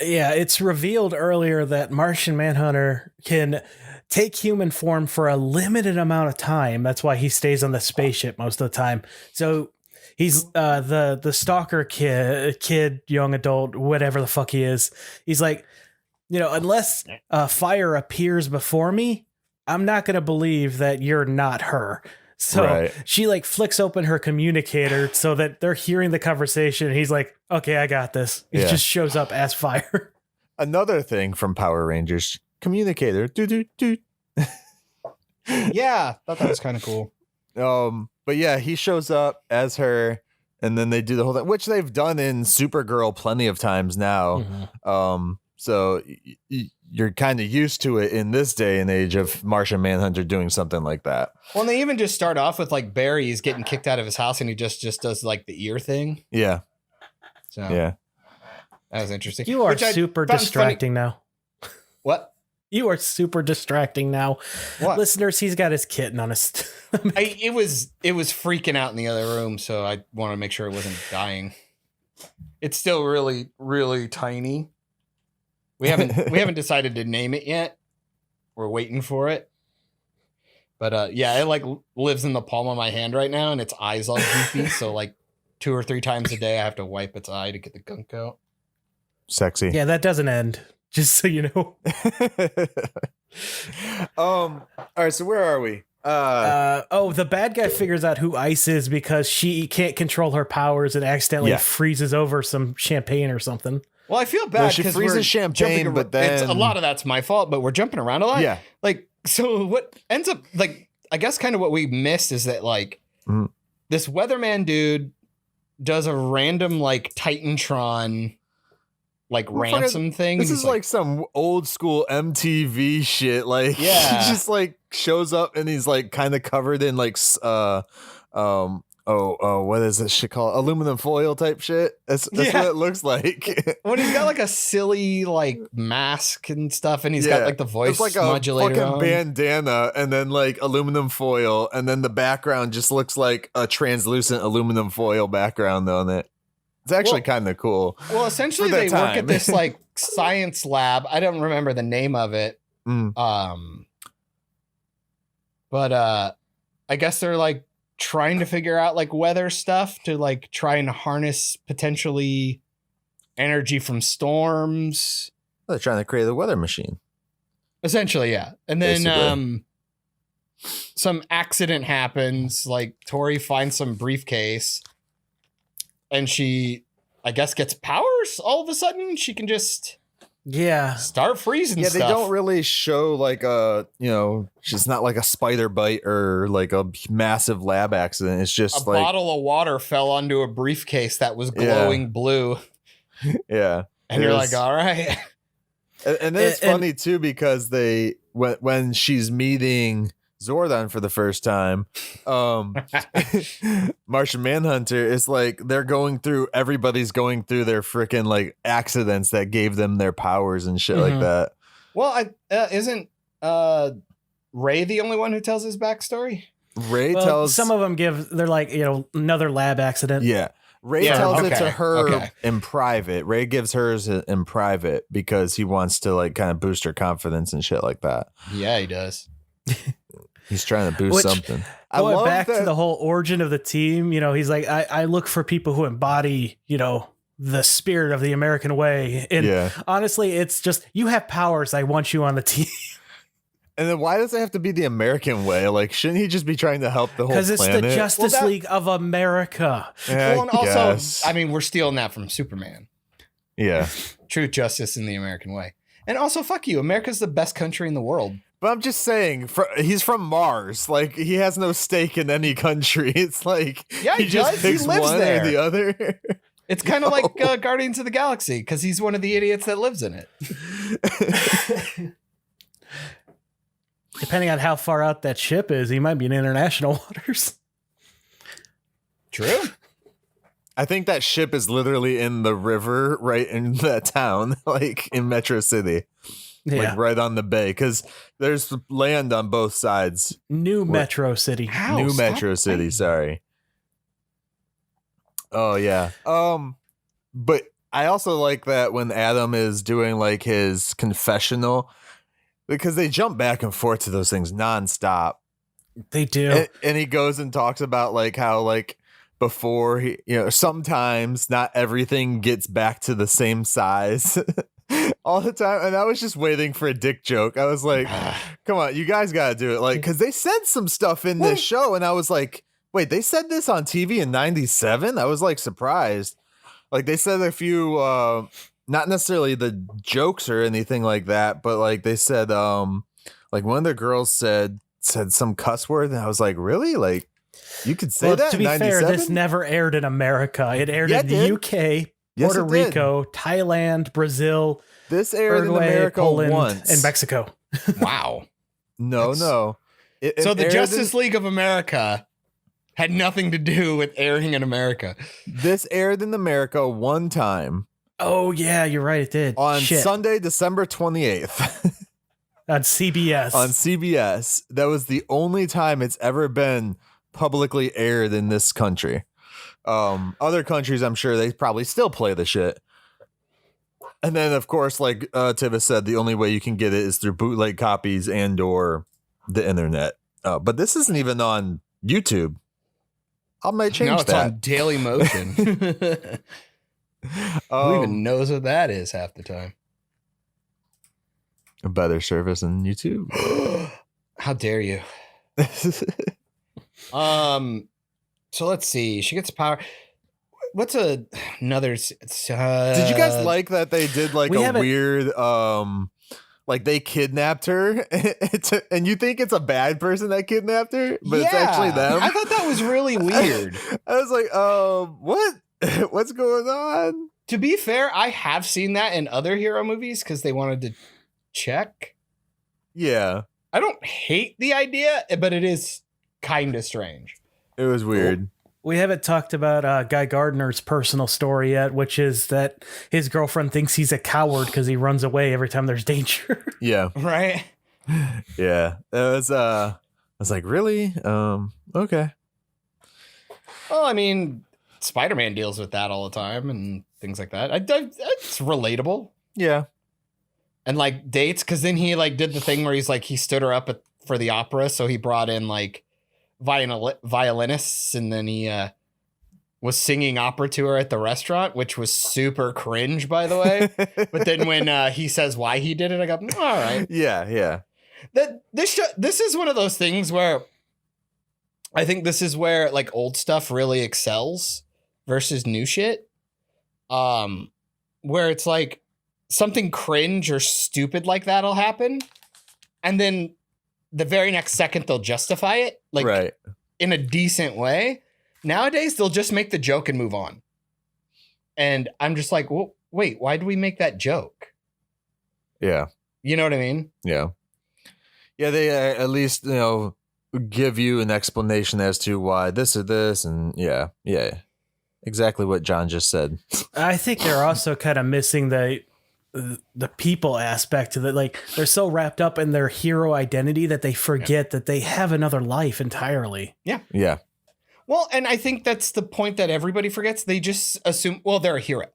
Yeah, it's revealed earlier that Martian Manhunter can take human form for a limited amount of time. That's why he stays on the spaceship most of the time. So he's the stalker kid, young adult, whatever the fuck he is. He's like, unless fire appears before me, I'm not going to believe that you're not her. So she like flicks open her communicator so that they're hearing the conversation. And he's like, okay, I got this. He just shows up as fire. Another thing from Power Rangers, communicator. Yeah, thought that was kind of cool. But yeah, he shows up as her, and then they do the whole thing, which they've done in Supergirl plenty of times now. Mm-hmm. So you're kind of used to it in this day and age of Martian Manhunter doing something like that. Well, and they even just start off with like Barry's getting kicked out of his house, and he just does like the ear thing. Yeah. So yeah, that was interesting. You are super distracting now. What? You are super distracting now. What? Listeners, he's got his kitten on his it was freaking out in the other room, so I want to make sure it wasn't dying. It's still really, really tiny. We haven't decided to name it yet. We're waiting for it. But yeah, it like lives in the palm of my hand right now, and its eyes all goofy. So like 2 or 3 times a day, I have to wipe its eye to get the gunk out. Sexy. Yeah, that doesn't end. Just so you know. All right, so where are we? The bad guy figures out who Ice is because she can't control her powers and accidentally freezes over some champagne or something. Well, I feel bad she because freezes champagne, but then a lot of that's my fault. But we're jumping around a lot. Yeah. Like, so what ends up like, I guess kind of what we missed is that like this weatherman dude does a random like Titantron like ransom thing. This is like some old school MTV shit. Like, he just like shows up and he's like kind of covered in like what is this shit called? Aluminum foil type shit. That's what it looks like. When he's got like a silly like mask and stuff, and he's got like the voice like modulator a fucking on. bandana, and then like aluminum foil, and then the background just looks like a translucent aluminum foil background on it. It's actually kind of cool. Well, essentially they work at this like science lab. I don't remember the name of it. But I guess they're like trying to figure out like weather stuff to like try and harness potentially energy from storms. They're trying to create a weather machine. Essentially, yeah. And then Basically. Some accident happens. Like Tori finds some briefcase and she, I guess, gets powers all of a sudden. She can just start freezing stuff. They don't really show like it's not like a spider bite or like a massive lab accident. It's just a like bottle of water fell onto a briefcase that was glowing blue. Yeah. And you're like, all right. And then it's funny too, because when she's meeting Zordon for the first time, Martian Manhunter is like everybody's going through their freaking like accidents that gave them their powers and shit like that. Well, isn't Ray the only one who tells his backstory? Ray tells some of them they're like, another lab accident. Yeah. Ray tells it to her in private. Ray gives hers in private because he wants to like kind of boost her confidence and shit like that. Yeah, he does. He's trying to boost something. Going back to the whole origin of the team, he's like, I look for people who embody, the spirit of the American way. And honestly, it's just, you have powers. I want you on the team. And then why does it have to be the American way? Like, shouldn't he just be trying to help the whole planet? Because it's the Justice League of America. Well, and also, I mean, we're stealing that from Superman. Yeah. Truth, justice, in the American way. And also, fuck you. America's the best country in the world. But I'm just saying, he's from Mars. Like, he has no stake in any country. It's like, he just picks one or the other. It's kind of like Guardians of the Galaxy, because he's one of the idiots that lives in it. Depending on how far out that ship is, he might be in international waters. True. I think that ship is literally in the river right in that town, like in Metro City. Yeah. Like right on the bay, because there's land on both sides. Metro City. New Metro City, sorry. Oh, yeah. But I also like that when Adam is doing like his confessional, because they jump back and forth to those things nonstop. They do. And he goes and talks about like how like before he, sometimes not everything gets back to the same size all the time. And I was just waiting for a dick joke. I was like, come on, you guys got to do it. Like, because they said some stuff in this show. And I was like, wait, they said this on TV in 97? I was like surprised. Like they said a few, not necessarily the jokes or anything like that, but like they said, like one of the girls said some cuss word, and I was like, really? Like you could say that? To be fair, this never aired in America. It aired in the UK, Puerto Rico, Thailand, Brazil. This aired in America Poland, once, and Mexico. Wow. No. So the Justice League of America had nothing to do with airing in America. This aired in America one time. Oh, yeah, you're right. It did. On Sunday, December 28th. On CBS. On CBS. That was the only time it's ever been publicly aired in this country. Other countries, I'm sure they probably still play the shit. And then, of course, like Tivis said, the only way you can get it is through bootleg copies and or the internet. But this isn't even on YouTube. I might change that. On Daily Motion. Who even knows what that is half the time? A better service than YouTube. How dare you? So let's see. She gets power. What's another? Did you guys like that they did like a weird like they kidnapped her and you think it's a bad person that kidnapped her, but it's actually them? I thought that was really weird. I was like, what? What's going on? To be fair, I have seen that in other hero movies because they wanted to check. Yeah. I don't hate the idea, but it is kind of strange. It was weird. We haven't talked about Guy Gardner's personal story yet, which is that his girlfriend thinks he's a coward because he runs away every time there's danger. Yeah. Right? Yeah. I was like, really? Okay. Well, I mean, Spider-Man deals with that all the time and things like that. It's relatable. Yeah. And like dates, because then he like did the thing where he's like, he stood her up for the opera. So he brought in like violinists, and then he was singing opera to her at the restaurant, which was super cringe, by the way. But then when he says why he did it, I go, all right. Yeah. This is one of those things where I think this is where like old stuff really excels versus new shit. Where it's like something cringe or stupid like that'll happen, and then the very next second they'll justify it, like right. in a decent way. Nowadays they'll just make the joke and move on, and I'm just like, well, wait, why do we make that joke? Yeah, you know what I mean? Yeah. They at least give you an explanation as to why this or this, and yeah. Exactly what John just said. I think they're also kind of missing the people aspect of it. Like they're so wrapped up in their hero identity that they forget that they have another life entirely. Yeah. Well, and I think that's the point that everybody forgets. They just assume, well, they're a hero.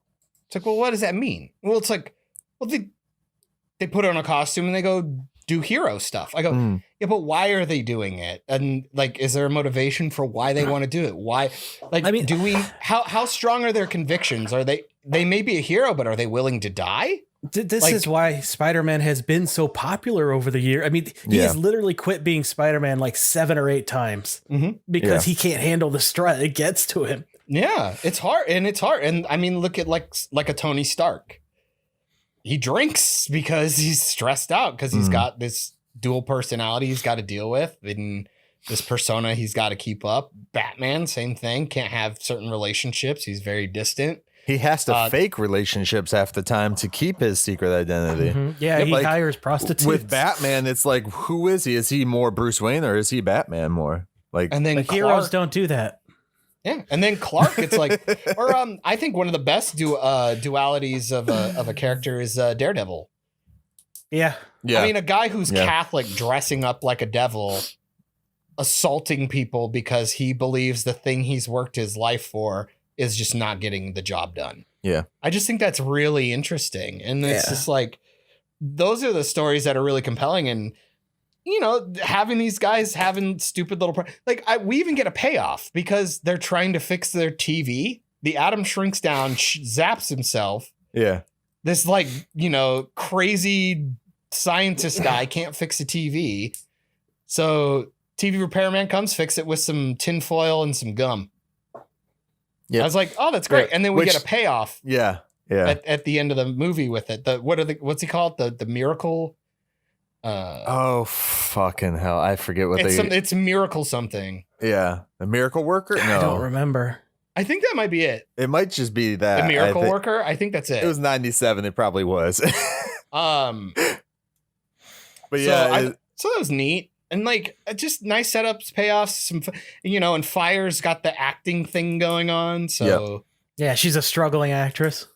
It's like, well, what does that mean? Well, it's like, well, they put on a costume and they go do hero stuff. I go, yeah, but why are they doing it? And like, is there a motivation for why they want to do it? Why? Like, I mean, how strong are their convictions? Are they may be a hero, but are they willing to die? This is why Spider-Man has been so popular over the year. I mean, he has literally quit being Spider-Man like 7 or 8 times because he can't handle the stress. It gets to him. Yeah, it's hard. And I mean, look at like a Tony Stark. He drinks because he's stressed out because he's got this dual personality he's got to deal with, and this persona he's got to keep up. Batman, same thing. Can't have certain relationships. He's very distant. He has to fake relationships half the time to keep his secret identity. Yeah, he hires prostitutes. With Batman, it's like, who is he? Is he more Bruce Wayne or is he Batman more? Like, and then heroes don't do that. Yeah, and then Clark, it's like, or I think one of the best dualities of a character is Daredevil. Yeah. I mean, a guy who's Catholic dressing up like a devil, assaulting people because he believes the thing he's worked his life for is just not getting the job done. Yeah. I just think that's really interesting. And it's just like, those are the stories that are really compelling. And, having these guys having stupid little, we even get a payoff because they're trying to fix their TV. The atom shrinks down, zaps himself. Yeah. This crazy scientist guy can't fix a TV. So TV repairman comes, fix it with some tinfoil and some gum. I was like, oh, that's great. And then we get a payoff. Yeah. At the end of the movie with it. What's he called? The miracle. Oh fucking hell! I forget what it's miracle something. Yeah, the miracle worker. No, I don't remember. I think that might be it. It might just be that the miracle worker. I think that's it. It was 97. It probably was. But yeah, so that was neat. And like, just nice setups, payoffs, some, and Fire's got the acting thing going on. So yeah, she's a struggling actress.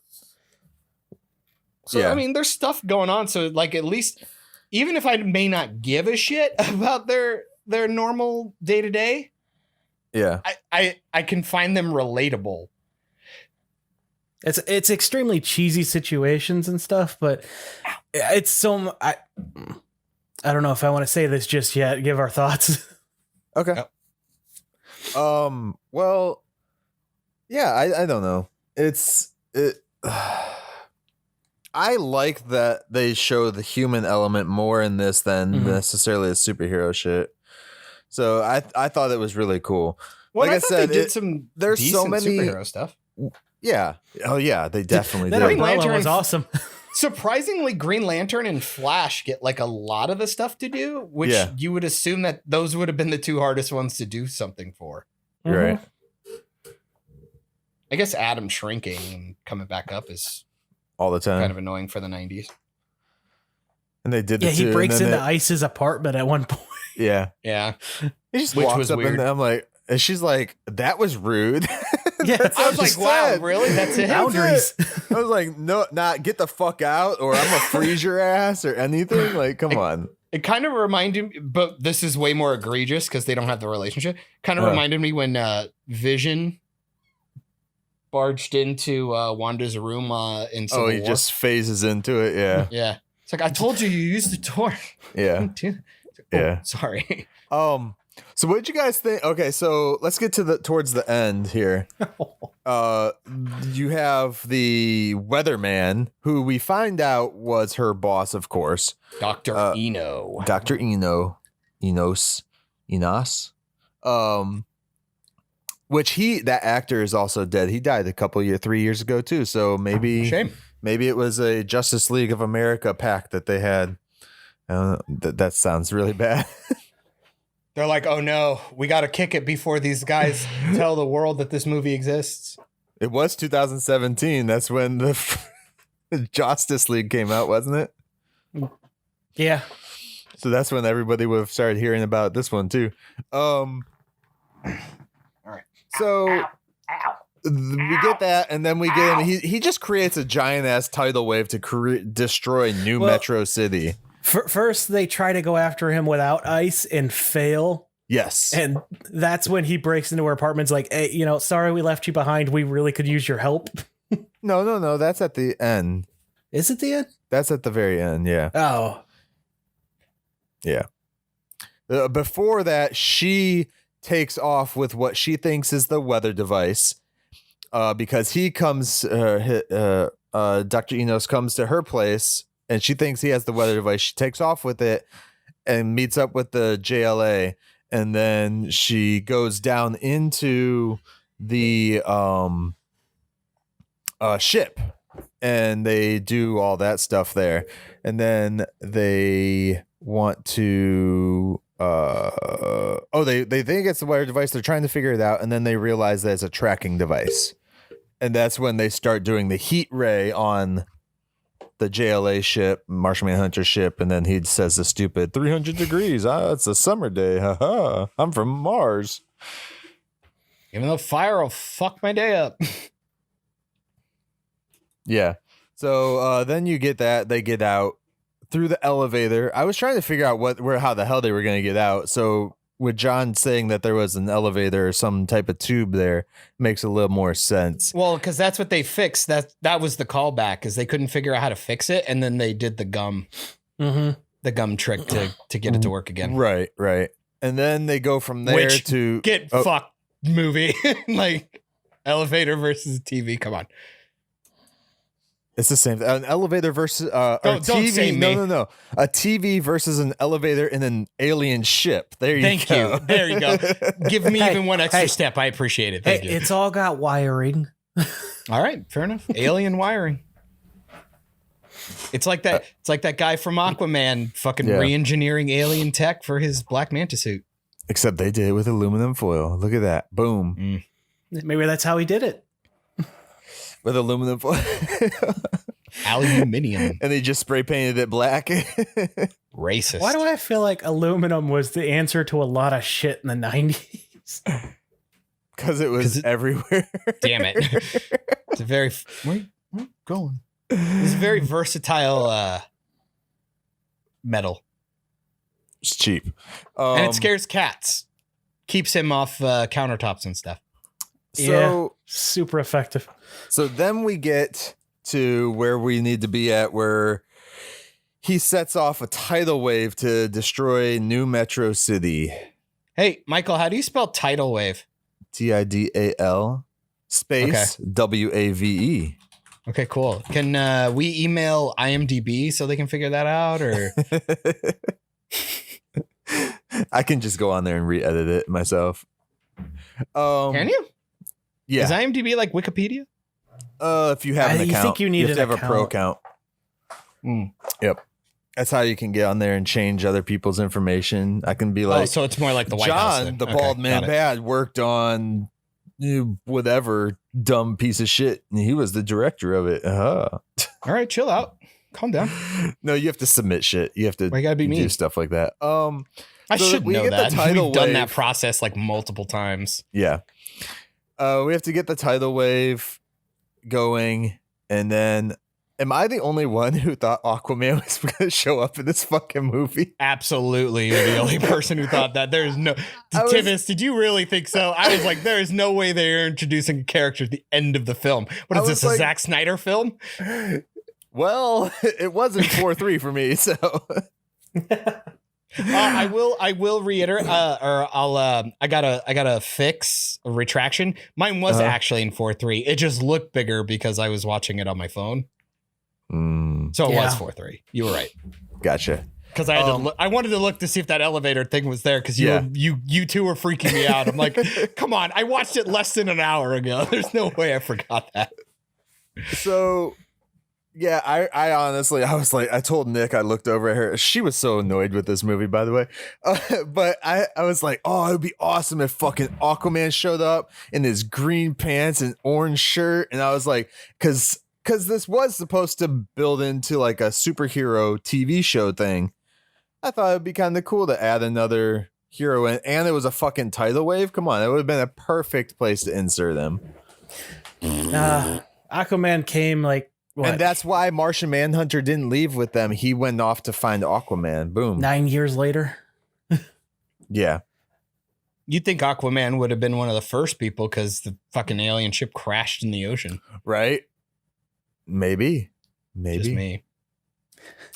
So I mean, there's stuff going on. So like, at least, even if I may not give a shit about their normal day to day, I can find them relatable. It's extremely cheesy situations and stuff, but it's so I don't know if I want to say this just yet. Give our thoughts. Okay. Well, yeah, I don't know. I like that they show the human element more in this than necessarily the superhero shit. So I thought it was really cool. Well, like I said, they did there's so many superhero stuff. Yeah. Oh yeah, they definitely did. Green Lantern was awesome. Surprisingly, Green Lantern and Flash get like a lot of the stuff to do, which you would assume that those would have been the 2 hardest ones to do something for. Right. I guess Atom shrinking and coming back up is all the time kind of annoying for the 90s. And they did he breaks into Ice's apartment at one point. Yeah. He just walks up and I'm like, and she's like, that was rude. Yeah, I was like, wow, really? That's it? Boundaries. I was like, no, not get the fuck out, or I'm gonna freeze your ass or anything. Like, come on. It kind of reminded me, but this is way more egregious because they don't have the relationship. Kind of reminded me when Vision barged into Wanda's room in Civil War. He just phases into it. Yeah. Yeah. It's like, I told you used the door. Yeah. Yeah. Sorry. So what did you guys think? Okay, so let's get towards the end here. You have the weatherman, who we find out was her boss, of course. Dr. Eno. Dr. Enos. Which that actor is also dead. He died 3 years ago too. So maybe it was a Justice League of America pact that they had. That sounds really bad. They're like, oh no, we got to kick it before these guys tell the world that this movie exists. It was 2017. That's when the Justice League came out, wasn't it? Yeah. So that's when everybody would have started hearing about this one too. All right. So we get that, and then we get him. He just creates a giant ass tidal wave to destroy New Metro City. First, they try to go after him without ice and fail. Yes. And that's when he breaks into her apartment's like, hey, sorry we left you behind. We really could use your help. No. That's at the end. Is it the end? That's at the very end, yeah. Oh. Yeah. Before that, she takes off with what she thinks is the weather device because he comes, Dr. Enos comes to her place, and she thinks he has the weather device. She takes off with it and meets up with the JLA. And then she goes down into the ship. And they do all that stuff there. And then they want to... they think it's the weather device. They're trying to figure it out. And then they realize that it's a tracking device. And that's when they start doing the heat ray on... the JLA ship, Martian Manhunter ship, and then he says the stupid 300 degrees. It's a summer day. Haha. I'm from Mars. Even though fire will fuck my day up. Yeah. So then you get that. They get out through the elevator. I was trying to figure out how the hell they were going to get out. So with John saying that there was an elevator or some type of tube there, makes a little more sense. Well, because that's what they fixed. That was the callback, is they couldn't figure out how to fix it, and then they did the gum trick to get it to work again. Right. And then they go from there to get fucked movie, like elevator versus TV. Come on. It's the same. An elevator versus don't TV. say me. No. A TV versus an elevator in an alien ship. There you Thank go. you. There you go. Give me even one extra step. I appreciate it. Thank you. It's all got wiring. All right, fair enough. Alien wiring. It's like that. It's like that guy from Aquaman, fucking re-engineering alien tech for his Black Manta suit. Except they did it with aluminum foil. Look at that. Boom. Maybe that's how he did it. With aluminum foil. Aluminium. And they just spray painted it black. Racist. Why do I feel like aluminum was the answer to a lot of shit in the 90s? Because it was everywhere. Damn it. It's a very... Where you going? It's a very versatile metal. It's cheap. And it scares cats. Keeps him off countertops and stuff. So super effective. So then we get to where we need to be at, where he sets off a tidal wave to destroy New Metro City. Hey, Michael, how do you spell tidal wave? TIDAL space WAVE. Okay, cool. Can we email IMDb so they can figure that out, or? I can just go on there and re-edit it myself. Can you? Yeah. Is IMDb like Wikipedia? If you have an account, you think you need have to have a pro account. Yep. That's how you can get on there and change other people's information. I can be like, so it's more like the White House. John, the bald man bad, worked on whatever dumb piece of shit, and he was the director of it. All right, chill out, calm down. No, you have to submit shit. You have to gotta be do me. stuff like that. I should know that. We've done wave. that process like multiple times. Yeah. We have to get the tidal wave going, and then am I the only one who thought Aquaman was going to show up in this fucking movie? Absolutely. You're the only person who thought that. There's no... Tivis, did you really think so? I was like, there is no way they're introducing a character at the end of the film. What is this, a Zack Snyder film? Well, it wasn't 4-3 for me, so... I will reiterate, or I gotta fix a retraction. Mine was actually in 4:3. It just looked bigger because I was watching it on my phone. So it was 4:3. You were right. Gotcha. Because I had to look, I wanted to look to see if that elevator thing was there because you two were freaking me out. I'm like, come on, I watched it less than an hour ago. There's no way I forgot that. So, yeah, I honestly, I was like, I told Nick, I looked over at her. She was so annoyed with this movie, by the way. But I was like, oh, it would be awesome if fucking Aquaman showed up in his green pants and orange shirt. And I was like, because this was supposed to build into like a superhero TV show thing. I thought it'd be kind of cool to add another hero in, and it was a fucking tidal wave. Come on, it would have been a perfect place to insert them. Aquaman came like, what? And that's why Martian Manhunter didn't leave with them. He went off to find Aquaman. Boom. 9 years later. Yeah. You'd think Aquaman would have been one of the first people because the fucking alien ship crashed in the ocean. Right? Maybe. Just me.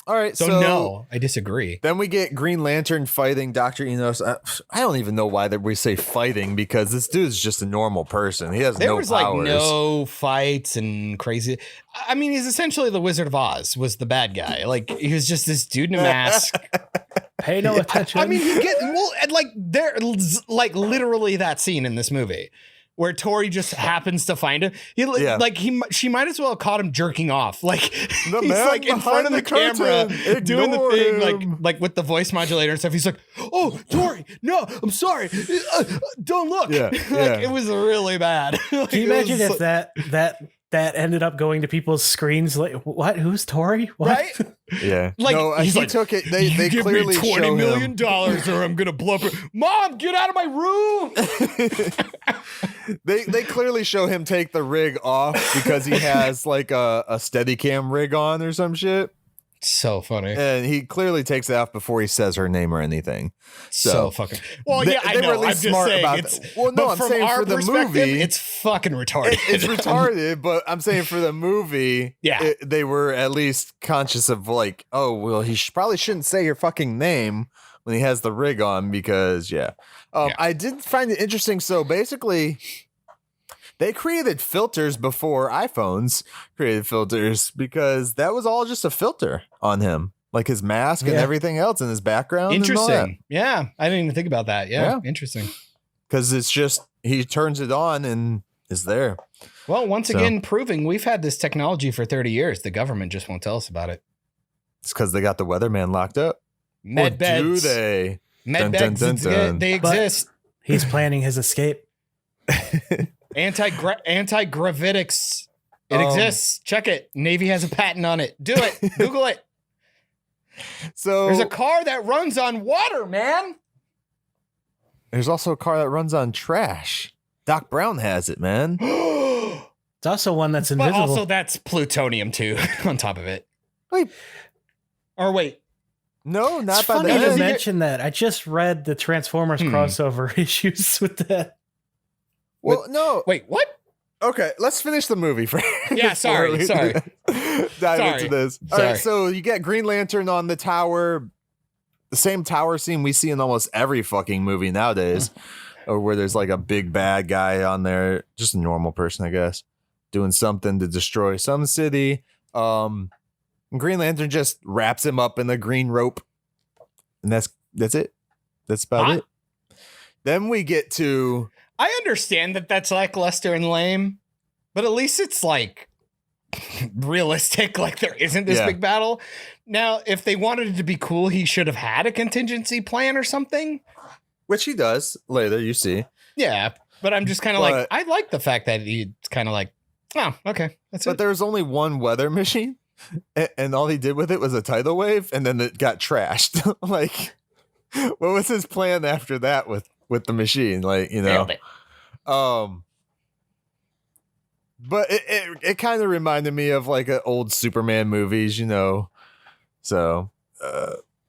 All right, so no, I disagree. Then we get Green Lantern fighting Dr. Enos. I don't even know why that we say fighting because this dude's just a normal person. He has no powers. There was like no fights and crazy. I mean, he's essentially the Wizard of Oz was the bad guy. Like he was just this dude in a mask. Pay no attention. I mean, there's like literally that scene in this movie where Tori just happens to find him. She might as well have caught him jerking off. Like he's like in front of the camera doing the thing, like with the voice modulator and stuff. He's like, "Oh, Tori, no, I'm sorry, don't look." Yeah, it was really bad. Can you imagine if that ended up going to people's screens? Like, what? Who's Tori? What? Right? Yeah. Like no, he's he like, took it. They give clearly me $20 million him. or I'm gonna blow up. Mom, get out of my room. They clearly show him take the rig off because he has like a Steadicam rig on or some shit. So funny. And he clearly takes it off before he says her name or anything. So fucking. Well, yeah, I know. Really I'm just saying it's. Well, no, I'm saying for the movie, it's fucking retarded. It's retarded, but I'm saying for the movie, yeah, they were at least conscious of like, oh, well, he probably shouldn't say your fucking name when he has the rig on because, I did find it interesting. So basically, they created filters before iPhones created filters because that was all just a filter on him, like his mask and everything else in his background. Interesting. Yeah. I didn't even think about that. Yeah. Interesting. Because it's just, he turns it on and is there. Well, once again, proving we've had this technology for 30 years. The government just won't tell us about it. It's because they got the weatherman locked up. Med beds. Do they? Med beds. They exist. But he's planning his escape. Anti-gravitics. It exists. Check it. Navy has a patent on it. Do it. Google it. So there's a car that runs on water, man. There's also a car that runs on trash. Doc Brown has it, man. It's also one that's invisible. But also that's plutonium too on top of it. Wait. No, not it's by funny the to end. mention that. I just read the Transformers crossover issues with that. Well, no. Wait, what? Okay, let's finish the movie first. Yeah, sorry. Dive into this. All right, so you get Green Lantern on the tower. The same tower scene we see in almost every fucking movie nowadays, or where there's like a big bad guy on there, just a normal person, I guess, doing something to destroy some city. And Green Lantern just wraps him up in the green rope, and that's it. That's about it. Then we get to. I understand that that's lackluster and lame, but at least it's like realistic. Like there isn't this big battle. Now, if they wanted it to be cool, he should have had a contingency plan or something. Which he does later, you see. Yeah, but I'm just kind of like, I like the fact that he's kind of like, oh, okay, that's it. But there was only one weather machine, and all he did with it was a tidal wave, and then it got trashed. Like, what was his plan after that with the machine? Like, you know. But it kind of reminded me of like old Superman movies, you know. So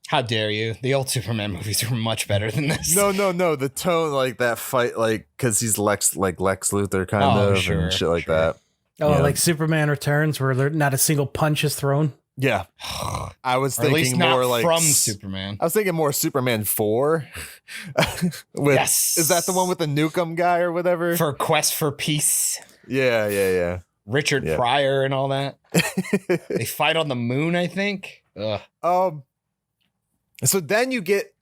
how dare you? The old Superman movies were much better than this. No. The tone, like that fight, like because he's Lex Luthor kind of and shit like that. Oh, like Superman Returns, where not a single punch is thrown. Yeah. I was Or at least thinking not more like from Superman. I was thinking more Superman 4. Yes. Is that the one with the Nukem guy or whatever? For Quest for Peace. Yeah. Richard Pryor and all that. They fight on the moon, I think. Ugh. So then you get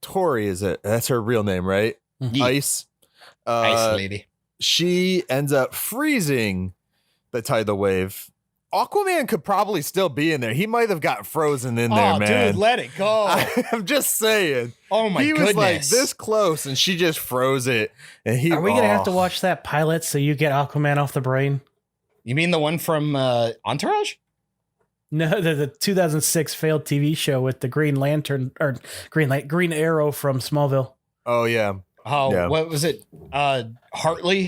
Tori, is it? That's her real name, right? Yeah. Ice. Ice lady. She ends up freezing the tidal wave. Aquaman could probably still be in there. He might have got frozen in there, man. Dude, let it go. I'm just saying. Oh my goodness. He was like this close and she just froze it. And Are we going to have to watch that pilot so you get Aquaman off the brain? You mean the one from Entourage? No, the 2006 failed TV show with the Green Lantern or Green Arrow from Smallville. Oh, yeah. Oh, yeah. What was it?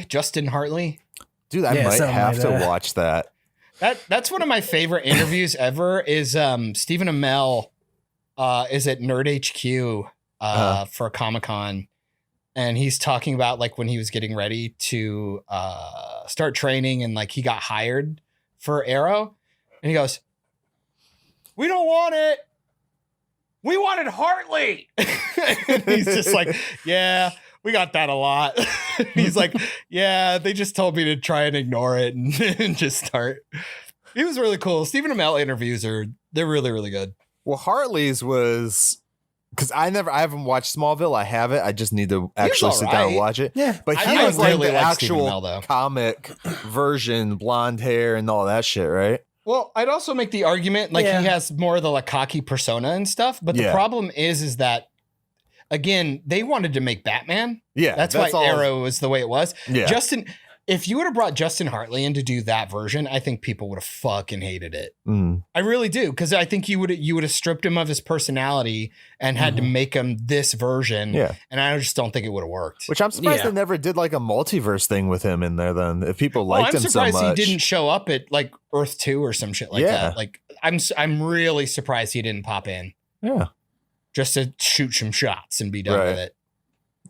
Justin Hartley? Dude, I might have to watch that. That's one of my favorite interviews ever is Stephen Amell is at Nerd HQ for Comic-Con, and he's talking about like when he was getting ready to start training and like he got hired for Arrow, and he goes, "We don't want it. We wanted Hartley." And he's just like, "Yeah, we got that a lot." He's like, "Yeah, they just told me to try and ignore it and just start." He was really cool. Stephen Amell interviews they're really, really good. Well, Hartley's was because I haven't watched Smallville. I have it. I just need to actually sit down and watch it. Yeah, but he was like the actual comic version, blonde hair and all that shit, right? Well, I'd also make the argument like he has more of the like cocky persona and stuff. But the problem is that, again, they wanted to make Batman. Yeah. That's why Arrow was the way it was. Yeah. If you would have brought Justin Hartley in to do that version, I think people would have fucking hated it. I really do. Because I think you would have stripped him of his personality and had to make him this version. Yeah. And I just don't think it would have worked. Which I'm surprised they never did like a multiverse thing with him in there then. If people liked him so much. I'm surprised he didn't show up at like Earth 2 or some shit like that. Like I'm really surprised he didn't pop in. Yeah. Just to shoot some shots and be done with it.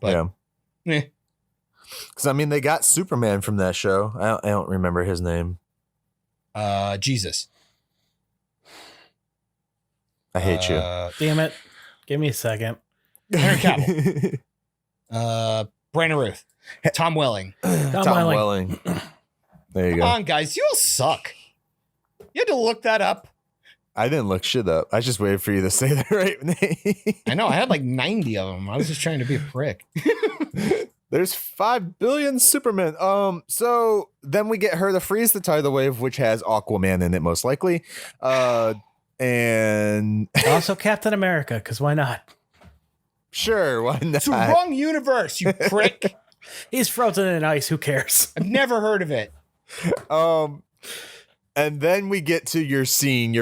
But because I mean, they got Superman from that show. I don't remember his name. Jesus. I hate you. Damn it! Give me a second. Henry Cavill. Brandon Ruth. Tom Welling. Tom Welling. There you go. Come on, guys, you all suck. You had to look that up. I didn't look shit up. I just waited for you to say the right name. I know. I had like 90 of them. I was just trying to be a prick. There's 5 billion Supermen. So then we get her to freeze the tidal wave, which has Aquaman in it, most likely. And also Captain America, because why not? Sure, why not? It's the wrong universe, you prick. He's frozen in ice. Who cares? I've never heard of it. And then we get to your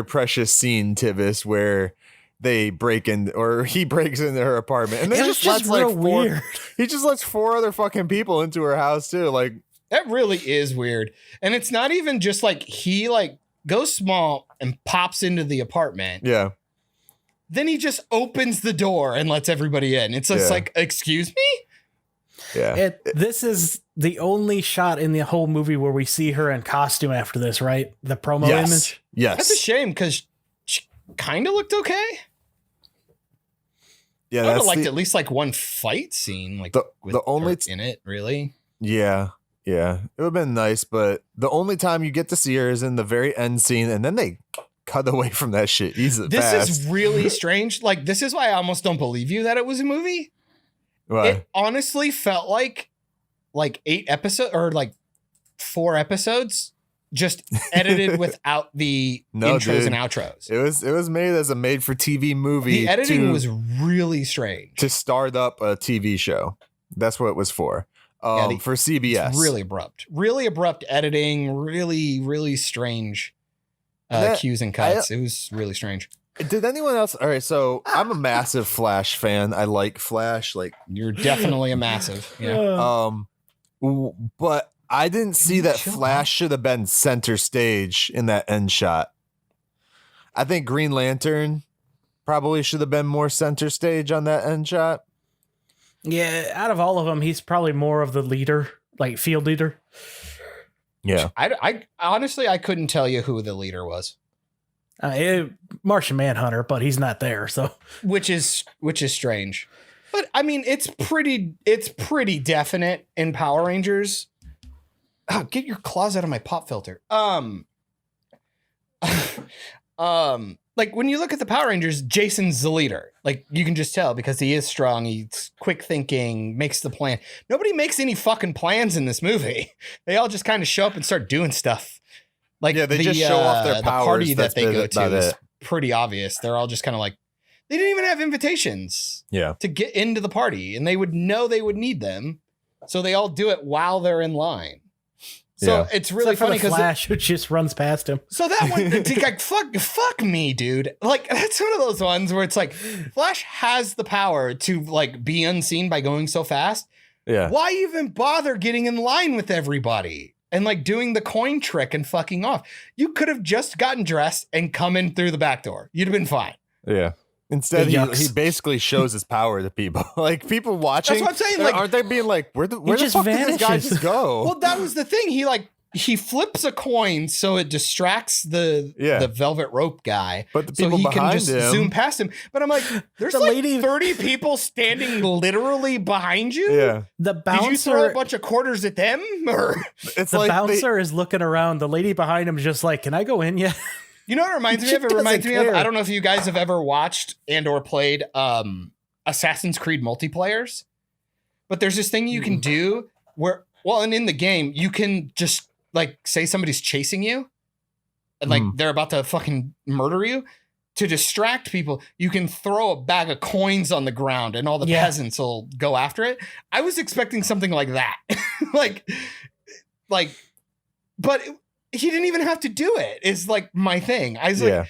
precious scene, Tivis, where they break in, or he breaks into her apartment, and then just lets like he just lets 4 other fucking people into her house too. Like that really is weird. And it's not even just like he like goes small and pops into the apartment. Yeah. Then he just opens the door and lets everybody in. It's just like, excuse me? Yeah. This is the only shot in the whole movie where we see her in costume after this, right? The promo image. Yes. That's a shame because she kind of looked okay. Yeah, I would have liked at least like one fight scene, like with the only in it, really. Yeah, it would have been nice, but the only time you get to see her is in the very end scene, and then they cut away from that shit easily. This is really strange. Like, this is why I almost don't believe you that it was a movie. Why? It honestly felt like 8 episodes or like 4 episodes. Just edited without the intros and outros. It was made as a made for TV movie. The editing was really strange. To start up a TV show. That's what it was for. For CBS. Really abrupt editing, really, really strange cues and cuts. It was really strange. Did anyone else? All right, so I'm a massive Flash fan. I like Flash. Like you're definitely a massive. Yeah. But I didn't see that Flash should have been center stage in that end shot. I think Green Lantern probably should have been more center stage on that end shot. Yeah, out of all of them, he's probably more of the leader, like field leader. Yeah. I honestly, I couldn't tell you who the leader was. Martian Manhunter, but he's not there. So which is strange. But I mean, it's pretty definite in Power Rangers. Oh, get your claws out of my pop filter. Like when you look at the Power Rangers, Jason's the leader. Like you can just tell because he is strong. He's quick thinking, makes the plan. Nobody makes any fucking plans in this movie. They all just kind of show up and start doing stuff. Like they just show off their powers. The party that they go to is pretty obvious. They're all just kind of like, they didn't even have invitations to get into the party, and they would know they would need them. So they all do it while they're in line. So it's really funny because Flash who just runs past him. So that one, like, fuck me, dude. Like that's one of those ones where it's like Flash has the power to like be unseen by going so fast. Yeah. Why even bother getting in line with everybody and like doing the coin trick and fucking off? You could have just gotten dressed and come in through the back door. You'd have been fine. Yeah. Instead, he basically shows his power to people. Like people watching. That's what I'm saying. Like, aren't they being like, where the fuck did this guy just go? Well, that was the thing. He flips a coin so it distracts the velvet rope guy. But the people so he behind can just him, zoom past him. But I'm like, there's like 30 people standing literally behind you. Yeah. The bouncer. Did you throw a bunch of quarters at them? Or it's the like bouncer is looking around. The lady behind him is just like, can I go in yet? You know what it reminds me of? It reminds me of, I don't know if you guys have ever watched and or played Assassin's Creed multiplayers, but there's this thing you can do where, well, and in the game, you can just like say somebody's chasing you and like they're about to fucking murder you. To distract people, you can throw a bag of coins on the ground and all the peasants will go after it. I was expecting something like that. But he didn't even have to do it. It's like my thing. I was like,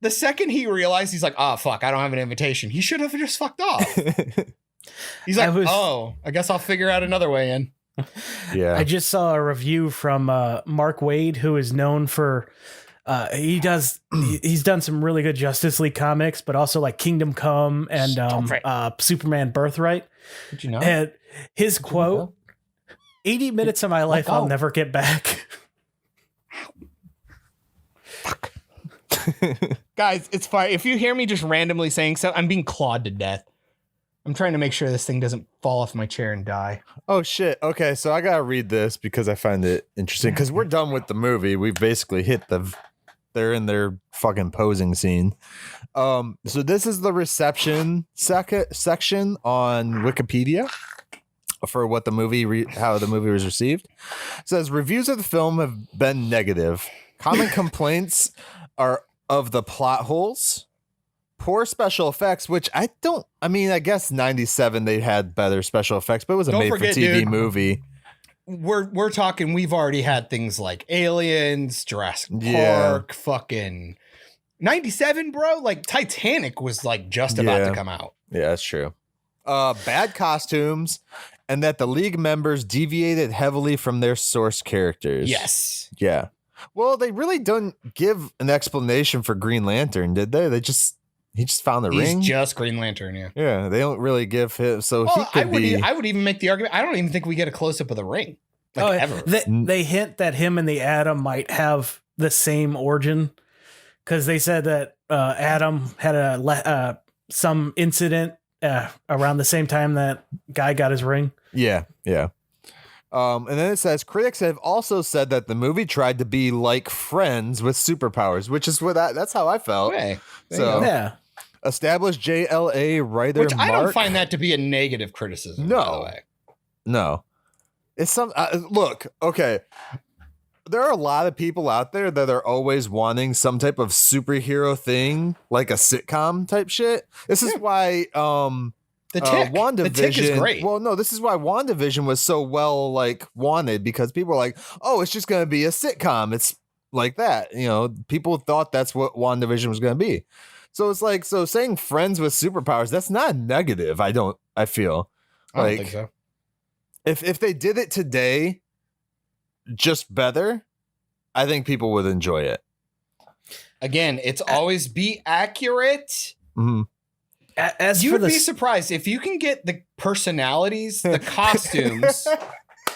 the second he realized, he's like, oh, fuck, I don't have an invitation. He should have just fucked off. He's like, I guess I'll figure out another way in. Yeah. I just saw a review from Mark Waid, who is known for, he's done some really good Justice League comics, but also like Kingdom Come and Superman Birthright. Did you know? And his quote, 80 minutes of my life I'll never get back. Fuck. Guys, it's fine. If you hear me just randomly saying so, I'm being clawed to death. I'm trying to make sure this thing doesn't fall off my chair and die. Oh, shit. Okay, so I got to read this because I find it interesting. Because we're done with the movie. We've basically hit they're in their fucking posing scene. So this is the reception section on Wikipedia for what the movie, how the movie was received. It says, reviews of the film have been negative. Common complaints are of the plot holes, poor special effects, which I guess 97 they had better special effects, but it was a made-for-TV movie. We're talking, we've already had things like Aliens, Jurassic Park, fucking 97, bro. Like Titanic was like just about to come out. Yeah, that's true. Bad costumes, and that the League members deviated heavily from their source characters. Yes. Yeah. Well, they really don't give an explanation for Green Lantern, did they? He just found the ring. He's just Green Lantern, yeah. Yeah, they don't really give him. So he could I would even make the argument. I don't even think we get a close up of the ring, ever. They hint that him and the Atom might have the same origin because they said that Atom had some incident around the same time that guy got his ring. Yeah, yeah. And then it says critics have also said that the movie tried to be like Friends with superpowers, which is that's how I felt. Hey, so yeah. Established JLA writer which I don't find that to be a negative criticism. No, by the way. No, it's some look. Okay, there are a lot of people out there that are always wanting some type of superhero thing, like a sitcom type shit. This is why The Tick is great. Well, no, this is why WandaVision was so well wanted, because people were like, oh, it's just going to be a sitcom. It's like that. You know, people thought that's what WandaVision was going to be. So it's like, so saying Friends with superpowers, that's not negative. I feel I don't think so. If they did it today, just better, I think people would enjoy it. Again, it's always be accurate. Mm-hmm. You'd be surprised if you can get the personalities, the costumes.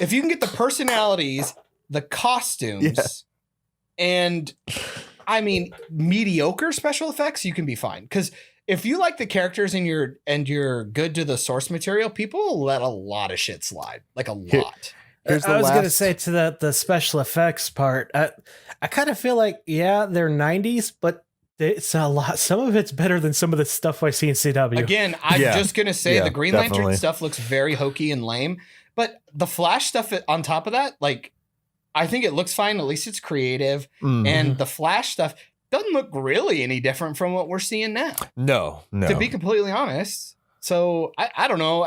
If you can get the personalities, the costumes, and I mean, mediocre special effects, you can be fine. Because if you like the characters and you're good to the source material, people will let a lot of shit slide, like a lot. I was going to say to the special effects part, I kind of feel like, yeah, they're 90s, but it's a lot. Some of it's better than some of the stuff I see in CW. Again, I'm just going to say the Green definitely. Lantern stuff looks very hokey and lame, but the Flash stuff on top of that, like, I think it looks fine. At least it's creative. And the Flash stuff doesn't look really any different from what we're seeing now. No. To be completely honest. So I don't know.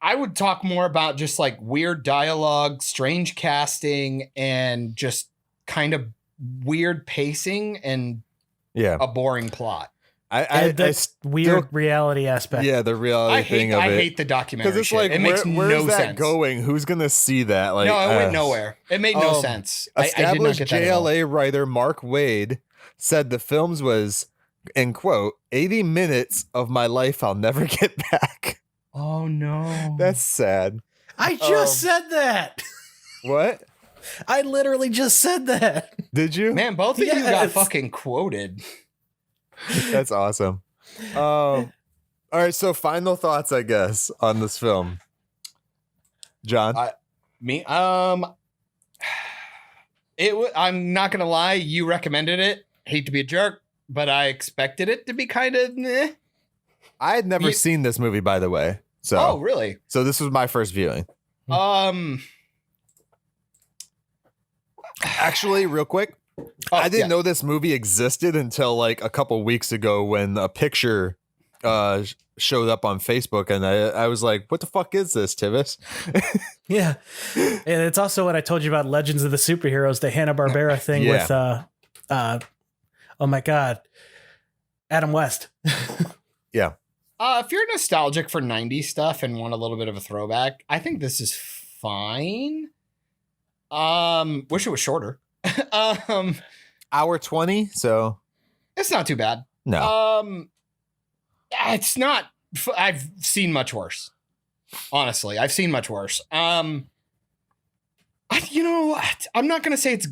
I would talk more about just like weird dialogue, strange casting, and just kind of weird pacing and a boring plot. Weird reality aspect. Yeah, the reality thing of it. I hate the documentary. Because it's like, it makes where's no that sense. going? Who's gonna see that? Like, no, it went nowhere. It made no sense. Established I did not get that JLA writer Mark Waid said the films was, in quote, 80 minutes of my life I'll never get back. Oh no, that's sad. I just said that. What? I literally just said that. Did you? Man, both of you got fucking quoted. That's awesome. All right, so final thoughts, I guess, on this film. John? I'm not gonna lie, you recommended it. Hate to be a jerk, but I expected it to be kind of meh. I had never seen this movie, by the way. So, oh, really? So this was my first viewing. Actually, real quick, I didn't know this movie existed until like a couple weeks ago when a picture showed up on Facebook, and I was like, "What the fuck is this, Tivis?" Yeah, and it's also what I told you about Legends of the Superheroes, the Hanna-Barbera thing with oh my god, Adam West. Yeah. If you're nostalgic for 90s stuff and want a little bit of a throwback, I think this is fine. Wish it was shorter. Hour 20, so it's not too bad. No. It's not. I've seen much worse. Honestly, I've seen much worse. You know what? I'm not gonna say it's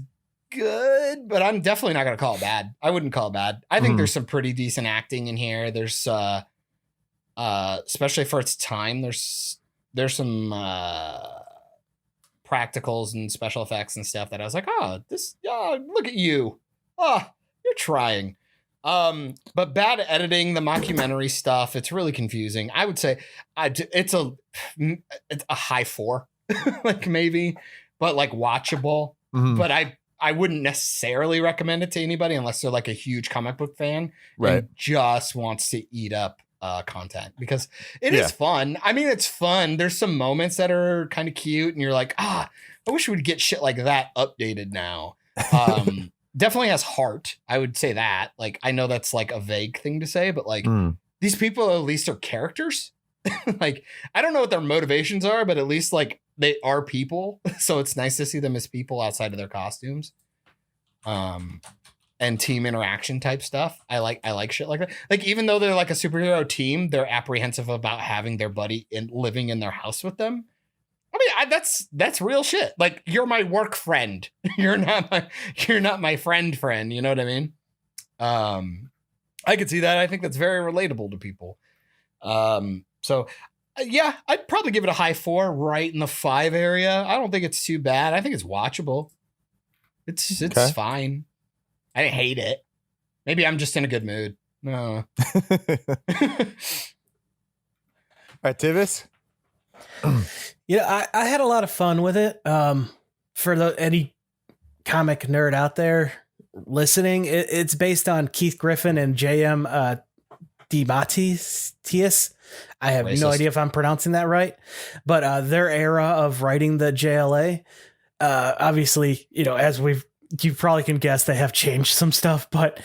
good, but I'm definitely not gonna call it bad. I wouldn't call it bad. I think there's some pretty decent acting in here. There's especially for its time, there's some practicals and special effects and stuff that I was like, look at you. You're trying. But bad editing, the mockumentary stuff, it's really confusing. I would say it's a high 4, like maybe, but like watchable. But I wouldn't necessarily recommend it to anybody unless they're like a huge comic book fan and just wants to eat up content, because it is fun. I mean, it's fun. There's some moments that are kind of cute and you're like, I wish we'd get shit like that updated now. Definitely has heart. I would say that. Like, I know that's like a vague thing to say, but like these people at least are characters. Like, I don't know what their motivations are, but at least like they are people. So it's nice to see them as people outside of their costumes. And team interaction type stuff. I like shit like that. Like, even though they're like a superhero team, they're apprehensive about having their buddy living in their house with them. I mean, that's real shit. Like, you're my work friend. You're not my friend. You know what I mean? I could see that. I think that's very relatable to people. So yeah, I'd probably give it a high 4, right in the 5 area. I don't think it's too bad. I think it's watchable. It's fine. I didn't hate it. Maybe I'm just in a good mood. No. All right, Tivis. Yeah, I had a lot of fun with it. For any comic nerd out there listening, it's based on Keith Griffin and J.M. DeMatteis. I have no idea if I'm pronouncing that right, but their era of writing the JLA, obviously, as you probably can guess, they have changed some stuff, but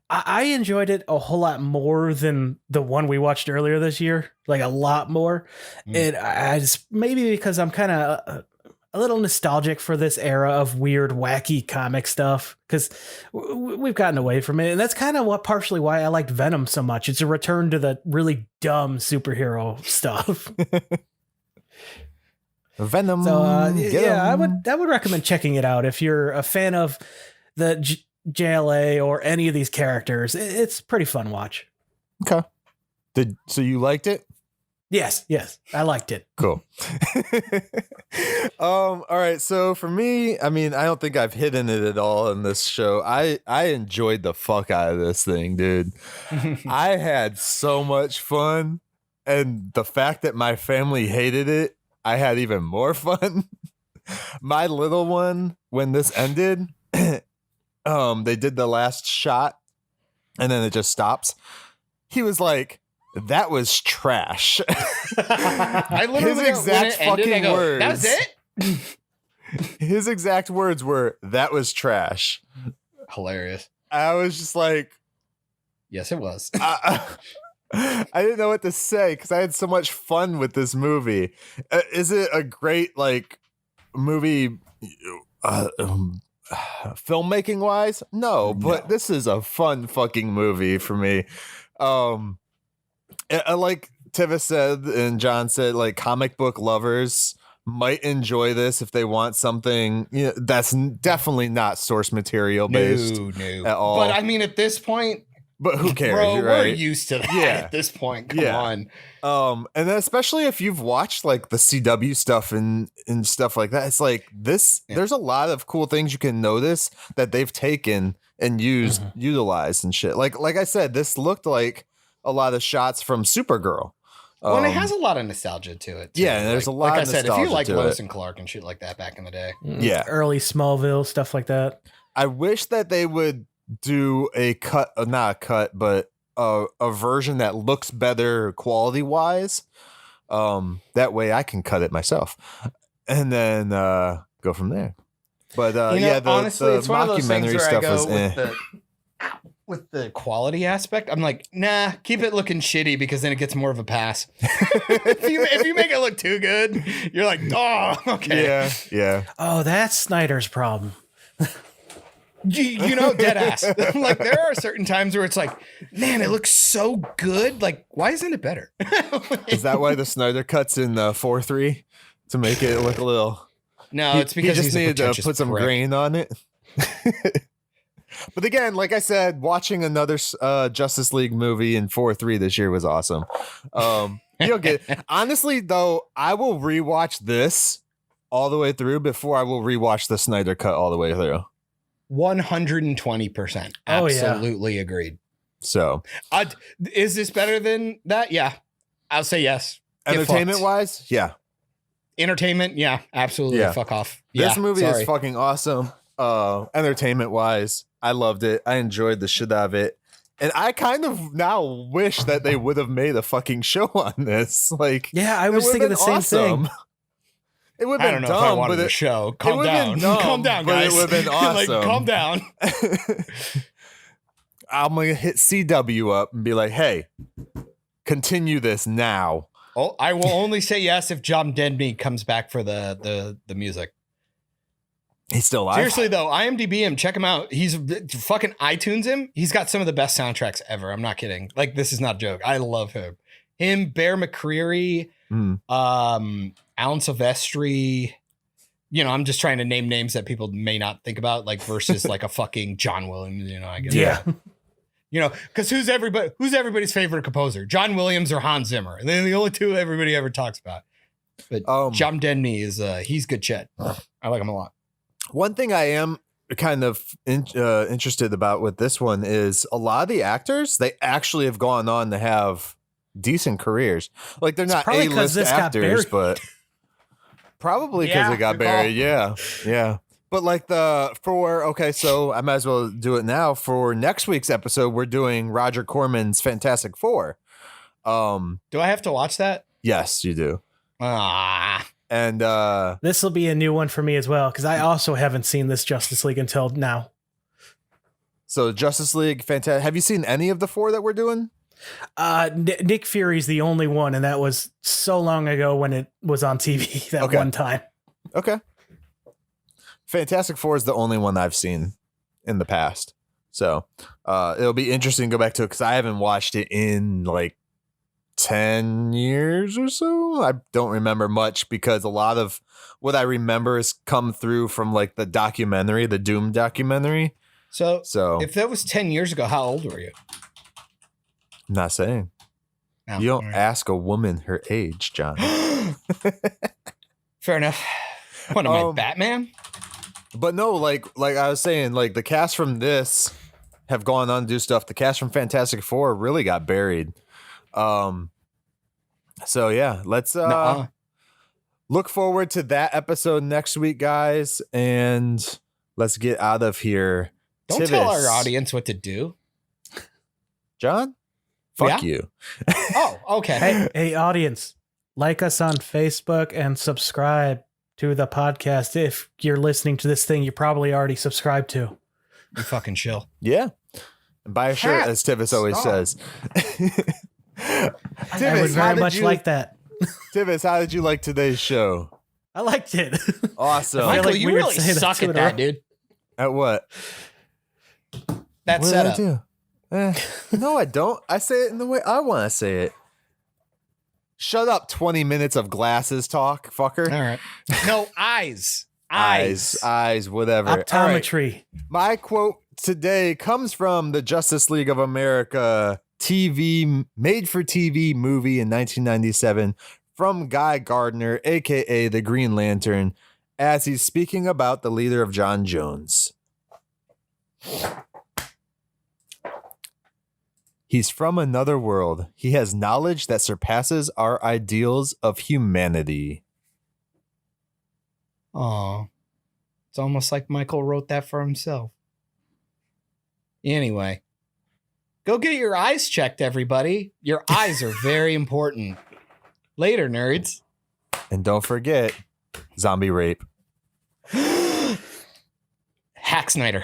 I enjoyed it a whole lot more than the one we watched earlier this year, like a lot more. And I just, maybe because I'm kind of a little nostalgic for this era of weird, wacky comic stuff, because we've gotten away from it. And that's kind of partially why I liked Venom so much. It's a return to the really dumb superhero stuff. Venom. So I would recommend checking it out if you're a fan of the JLA or any of these characters. It's a pretty fun watch. Okay. So you liked it? Yes, I liked it. Cool. All right. So for me, I mean, I don't think I've hidden it at all in this show. I enjoyed the fuck out of this thing, dude. I had so much fun. And the fact that my family hated it, I had even more fun. My little one, when this ended, they did the last shot and then it just stops. He was like, that was trash. I literally his exact fucking words. That's it. His exact words were, "That was trash." Hilarious. I was just like, yes, it was. I didn't know what to say because I had so much fun with this movie. Is it a great like movie? Filmmaking wise, no, but this is a fun fucking movie for me. Like Tivis said and John said, like comic book lovers might enjoy this if they want something that's definitely not source material based at all. But I mean, at this point, but who cares? Bro, right? We're used to that at this point. Come on. And then especially if you've watched like the CW stuff and stuff like that, it's like this. Yeah. There's a lot of cool things you can notice that they've taken and utilized and shit. Like I said, this looked like a lot of shots from Supergirl. Well, and it has a lot of nostalgia to it, too. Yeah, and there's a lot of nostalgia. Like I said, if you like Lois and Clark and shit like that back in the day. Yeah. Early Smallville, stuff like that. I wish that they would do a cut, not a cut, but a version that looks better quality-wise. That way I can cut it myself. And then go from there. But honestly, the it's one of those things mockumentary where stuff I was go with the quality aspect. I'm like, nah, keep it looking shitty because then it gets more of a pass. if you make it look too good, you're like, oh, okay. Yeah. Oh, that's Snyder's problem. Dead ass. Like there are certain times where it's like, man, it looks so good. Like, why isn't it better? Is that why the Snyder cuts in 4:3 to make it look a little? No, it's because he just needed to put some grain on it. But again, like I said, watching another Justice League movie in 4:3 this year was awesome. You'll get honestly though, I will rewatch this all the way through before I will rewatch the Snyder cut all the way through. 120%. Absolutely agreed. So, is this better than that? Yeah, I'll say yes. Entertainment wise, yeah. Entertainment, yeah, absolutely. Yeah. Fuck off. This movie is fucking awesome. Entertainment wise, I loved it. I enjoyed the shit out of it. And I kind of now wish that they would have made a fucking show on this. Like, yeah, I was thinking the same thing. It would have been dumb, if I wanted a show. Calm down. Calm down, guys. It would have been awesome. Like, calm down. I'm going to hit CW up and be like, hey, continue this now. Oh, I will only say yes if John Denby comes back for the music. He's still alive. Seriously though, IMDb him, check him out. He's fucking iTunes him. He's got some of the best soundtracks ever. I'm not kidding. Like this is not a joke. I love him. Him, Bear McCreary, Alan Silvestri. I'm just trying to name names that people may not think about, like versus like a fucking John Williams. I guess. Yeah. Because who's everybody's favorite composer? John Williams or Hans Zimmer? And they're the only two everybody ever talks about. But John Denby is he's good shit. I like him a lot. One thing I am kind of interested about with this one is a lot of the actors, they actually have gone on to have decent careers. Like they're not A-list actors, but probably because it got buried. Yeah. But like so I might as well do it now. For next week's episode, we're doing Roger Corman's Fantastic Four. Do I have to watch that? Yes, you do. And this will be a new one for me as well, because I also haven't seen this Justice League until now. So Justice League, fantastic. Have you seen any of the four that we're doing? Nick Fury's the only one, and that was so long ago when it was on TV one time. Okay. Fantastic Four is the only one I've seen in the past. So it'll be interesting to go back to it because I haven't watched it in like 10 years or so. I don't remember much because a lot of what I remember has come through from like the documentary, the Doom documentary. So So if that was 10 years ago, how old were you? I'm not saying. No, You don't all right. ask a woman her age, John. Fair enough. What am I, Batman? But no, like I was saying, like the cast from this have gone on to do stuff. The cast from Fantastic Four really got buried. So yeah, let's Nuh-uh. look forward to that episode next week, guys, and let's get out of here. Don't tell Tivis. our audience what to do. John. Fuck Yeah? you. Oh, okay. Hey, audience, like us on Facebook and subscribe to the podcast. If you're listening to this thing, you probably already subscribed to. You fucking chill. Yeah. And buy a shirt, Cat, as Tivis always stop. says. I Tivis, would how very did much you- like that. Tivis, how did you like today's show? I liked it. Awesome. I feel Michael, like you weird really saying that suck to at an that, au- dude. At what? That What did I setup. do? No, I don't. I say it in the way I want to say it. Shut up, 20 minutes of glasses talk, fucker. All right. No, eyes. Eyes, whatever. All right. Optometry. My quote today comes from the Justice League of America made for TV movie in 1997 from Guy Gardner, aka the Green Lantern, as he's speaking about the leader of John Jones. He's from another world. He has knowledge that surpasses our ideals of humanity. Oh, it's almost like Michael wrote that for himself. Anyway, go get your eyes checked, everybody. Your eyes are very important. Later, nerds. And don't forget, zombie rape. Hack Snyder.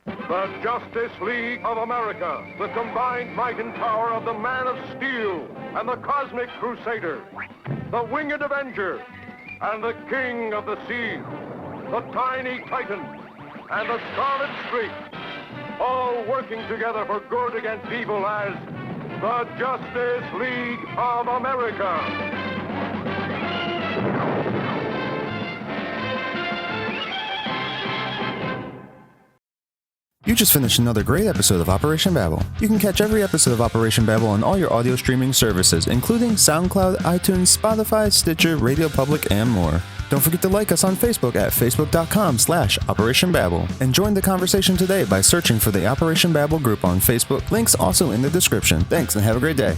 The Justice League of America, the combined might and power of the Man of Steel and the Cosmic Crusader, the Winged Avenger, and the King of the Sea, the Tiny Titan, and the Scarlet Streak, all working together for good against evil as the Justice League of America. You just finished another great episode of Operation Babble. You can catch every episode of Operation Babble on all your audio streaming services, including SoundCloud, iTunes, Spotify, Stitcher, Radio Public, and more. Don't forget to like us on Facebook at facebook.com/Operation Babble and join the conversation today by searching for the Operation Babble group on Facebook. Links also in the description. Thanks and have a great day.